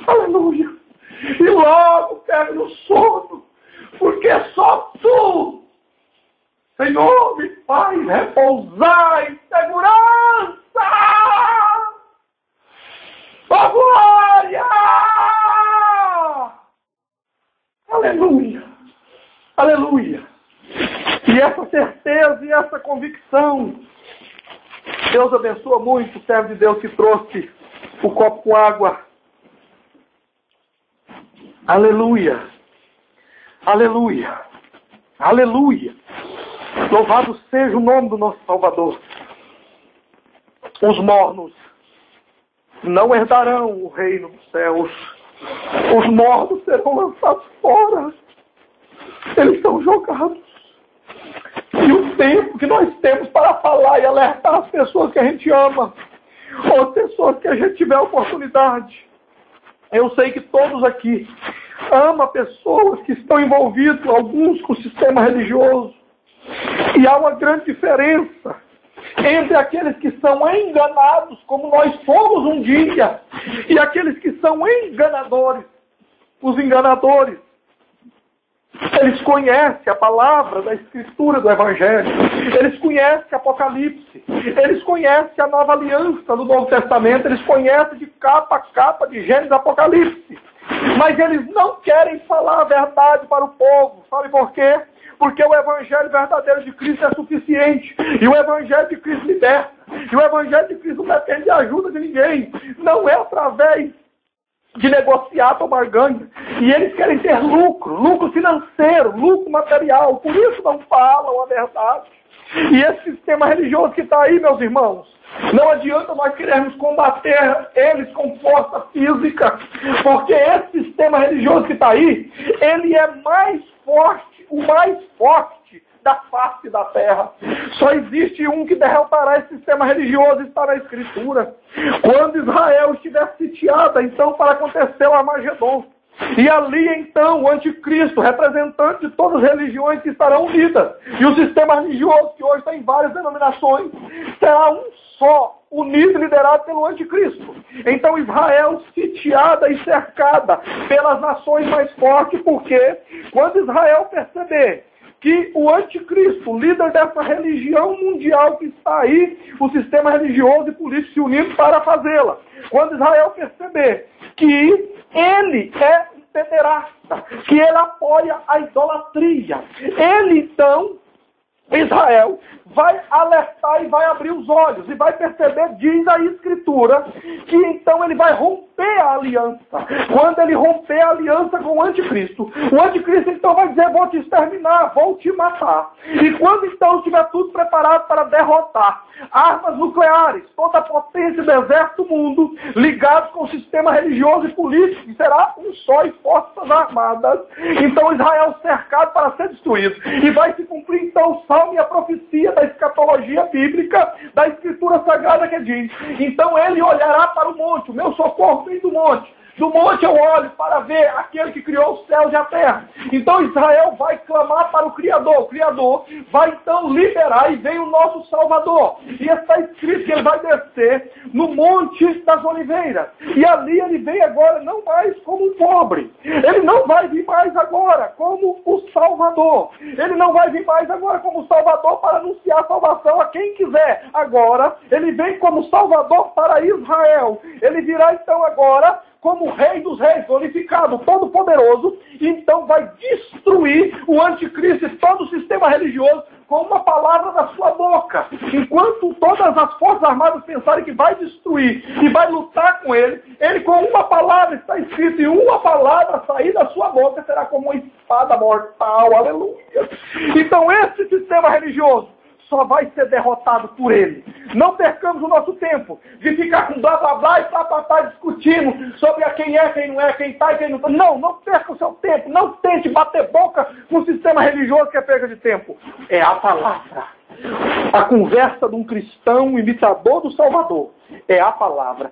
Aleluia. E logo pego no sono. Porque só tu, Senhor, me faz repousar em segurança. Oh, glória! Aleluia! Aleluia! E essa certeza e essa convicção, Deus abençoa muito o servo de Deus que trouxe o copo com água. Aleluia! Aleluia! Aleluia! Louvado seja o nome do nosso Salvador. Os mornos não herdarão o reino dos céus. Os mortos serão lançados fora. Eles são jogados. E o tempo que nós temos para falar e alertar as pessoas que a gente ama, ou as pessoas que a gente tiver oportunidade. Eu sei que todos aqui amam pessoas que estão envolvidos, alguns com o sistema religioso. E há uma grande diferença entre aqueles que são enganados, como nós fomos um dia, e aqueles que são enganadores. Os enganadores, eles conhecem a palavra da Escritura do Evangelho, eles conhecem Apocalipse, eles conhecem a nova aliança do Novo Testamento, eles conhecem de capa a capa de Gênesis e Apocalipse, mas eles não querem falar a verdade para o povo. Sabe por quê? Porque o Evangelho verdadeiro de Cristo é suficiente. E o Evangelho de Cristo liberta. E o Evangelho de Cristo não depende de ajuda de ninguém. Não é através de negociar, tomar ganho. E eles querem ter lucro financeiro, lucro material. Por isso não falam a verdade. E esse sistema religioso que está aí, meus irmãos, não adianta nós querermos combater eles com força física. Porque esse sistema religioso que está aí, ele é mais forte, o mais forte da face da terra. Só existe um que derrotará esse sistema religioso, está na Escritura. Quando Israel estiver sitiada, então, para acontecer o Armagedon. E ali, então, o anticristo, representante de todas as religiões que estarão unidas. E o sistema religioso, que hoje tem várias denominações, será um só, unido e liderado pelo anticristo. Então Israel sitiada e cercada pelas nações mais fortes, porque quando Israel perceber que o anticristo, líder dessa religião mundial que está aí, o sistema religioso e político se unindo para fazê-la. Quando Israel perceber que ele é um pederasta, que ele apoia a idolatria, ele então, Israel, vai alertar e vai abrir os olhos e vai perceber, diz a Escritura, que então ele vai romper a aliança. Quando ele romper a aliança com o anticristo então vai dizer: vou te exterminar, vou te matar. E quando então estiver tudo preparado para derrotar armas nucleares, toda a potência do exército do mundo, ligados com o sistema religioso e político, que será um só, e forças armadas, então Israel cercado para ser destruído. E vai se cumprir então o salmo e a profecia da escatologia bíblica, da Escritura Sagrada, que diz: então ele olhará para o monte, o meu socorro vem do monte. Do monte eu olho para ver aquele que criou os céus e a terra. Então Israel vai clamar para o Criador. O Criador vai então liberar, e vem o nosso Salvador. E está escrito que ele vai descer no Monte das Oliveiras. E ali ele vem agora não mais como um pobre. Ele não vai vir mais agora como o Salvador. Ele não vai vir mais agora como o Salvador para anunciar salvação a quem quiser. Agora ele vem como Salvador para Israel. Ele virá então agora como o Rei dos Reis, glorificado, todo-poderoso, e então vai destruir o anticristo e todo o sistema religioso com uma palavra da sua boca. Enquanto todas as forças armadas pensarem que vai destruir e vai lutar com ele, ele com uma palavra, está escrito, e uma palavra sair da sua boca será como uma espada mortal. Aleluia. Então esse sistema religioso só vai ser derrotado por ele. Não percamos o nosso tempo de ficar com blá blá blá e papapá discutindo sobre quem é, quem não é, quem está e quem não está. Não perca o seu tempo. Não tente bater boca com o sistema religioso, que é perda de tempo. É a palavra. A conversa de um cristão imitador do Salvador é a palavra.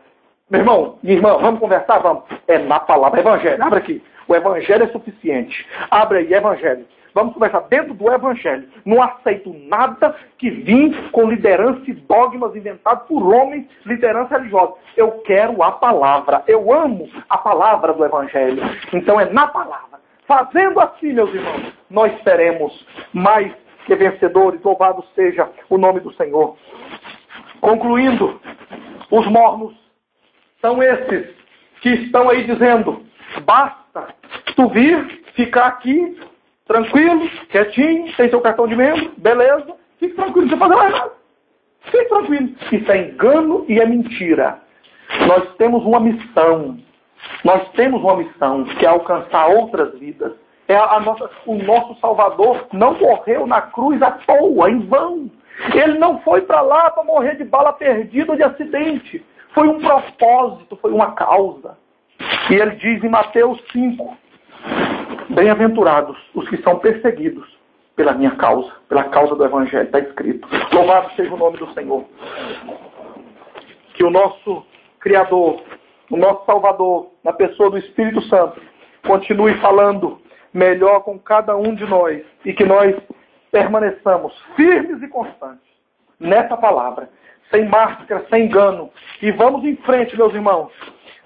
Meu irmão, minha irmã, vamos conversar? Vamos. É na palavra. Evangelho. Abre aqui. O Evangelho é suficiente. Abre aí, Evangelho. Vamos conversar dentro do Evangelho. Não aceito nada que vim com liderança e dogmas inventados por homens, liderança religiosa. Eu quero a palavra. Eu amo a palavra do Evangelho. Então é na palavra. Fazendo assim, meus irmãos, nós seremos mais que vencedores. Louvado seja o nome do Senhor. Concluindo, os mornos são esses que estão aí dizendo: basta tu vir, ficar aqui, tranquilo, quietinho, tem seu cartão de membro, beleza, fique tranquilo, não precisa fazer mais nada. Fique tranquilo. Isso é engano e é mentira. Nós temos uma missão. Nós temos uma missão, que é alcançar outras vidas. O nosso Salvador não morreu na cruz à toa, em vão. Ele não foi para lá para morrer de bala perdida ou de acidente. Foi um propósito, foi uma causa. E ele diz em Mateus 5, bem-aventurados os que são perseguidos pela minha causa, pela causa do Evangelho, está escrito. Louvado seja o nome do Senhor. Que o nosso Criador, o nosso Salvador, na pessoa do Espírito Santo, continue falando melhor com cada um de nós e que nós permaneçamos firmes e constantes nessa palavra, sem máscara, sem engano. E vamos em frente, meus irmãos,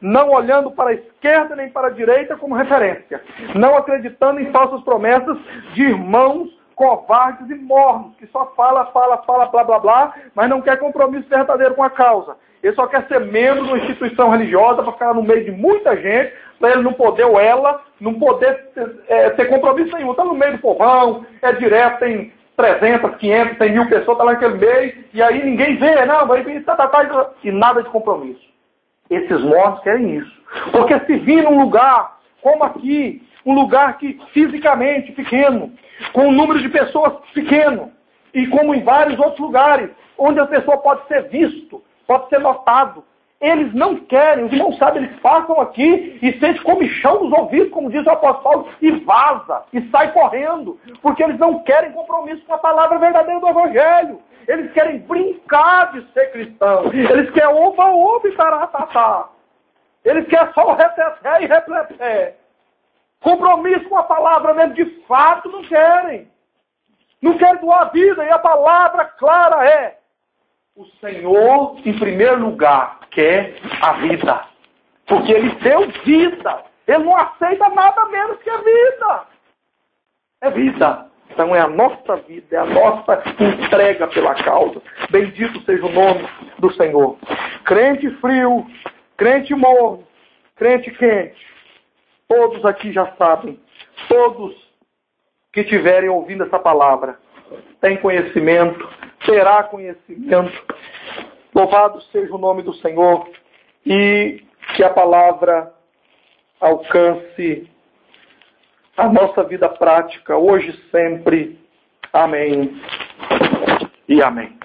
não olhando para a esquerda nem para a direita como referência, não acreditando em falsas promessas de irmãos covardes e mornos, que só fala, blá, blá, blá, mas não quer compromisso verdadeiro com a causa. Ele só quer ser membro de uma instituição religiosa para ficar no meio de muita gente, para ele não poder, ou ela, não poder ter compromisso nenhum. Está no meio do povão, é direto, tem 300, 500, 100 mil pessoas, está lá naquele meio, e aí ninguém vê, não, vai vir, e nada de compromisso. Esses mortos querem isso. Porque se vir num lugar como aqui, um lugar que fisicamente pequeno, com um número de pessoas pequeno, e como em vários outros lugares, onde a pessoa pode ser visto, pode ser notado, eles não querem, os irmãos sabem, eles passam aqui e sentem comichão nos ouvidos, como diz o apóstolo Paulo, e vaza, e sai correndo, porque eles não querem compromisso com a palavra verdadeira do Evangelho. Eles querem brincar de ser cristão. Eles querem oba-oba e taratá. Eles querem só o reteté e repleté. Compromisso com a palavra mesmo, de fato, não querem. Não querem doar a vida, e a palavra clara é: o Senhor, em primeiro lugar, quer a vida. Porque Ele deu vida. Ele não aceita nada menos que a vida. É vida. Então é a nossa vida, é a nossa entrega pela causa. Bendito seja o nome do Senhor. Crente frio, crente morno, crente quente. Todos aqui já sabem. Todos que estiverem ouvindo essa palavra têm conhecimento, terá conhecimento. Louvado seja o nome do Senhor. E que a palavra alcance a nossa vida prática, hoje e sempre. Amém e amém.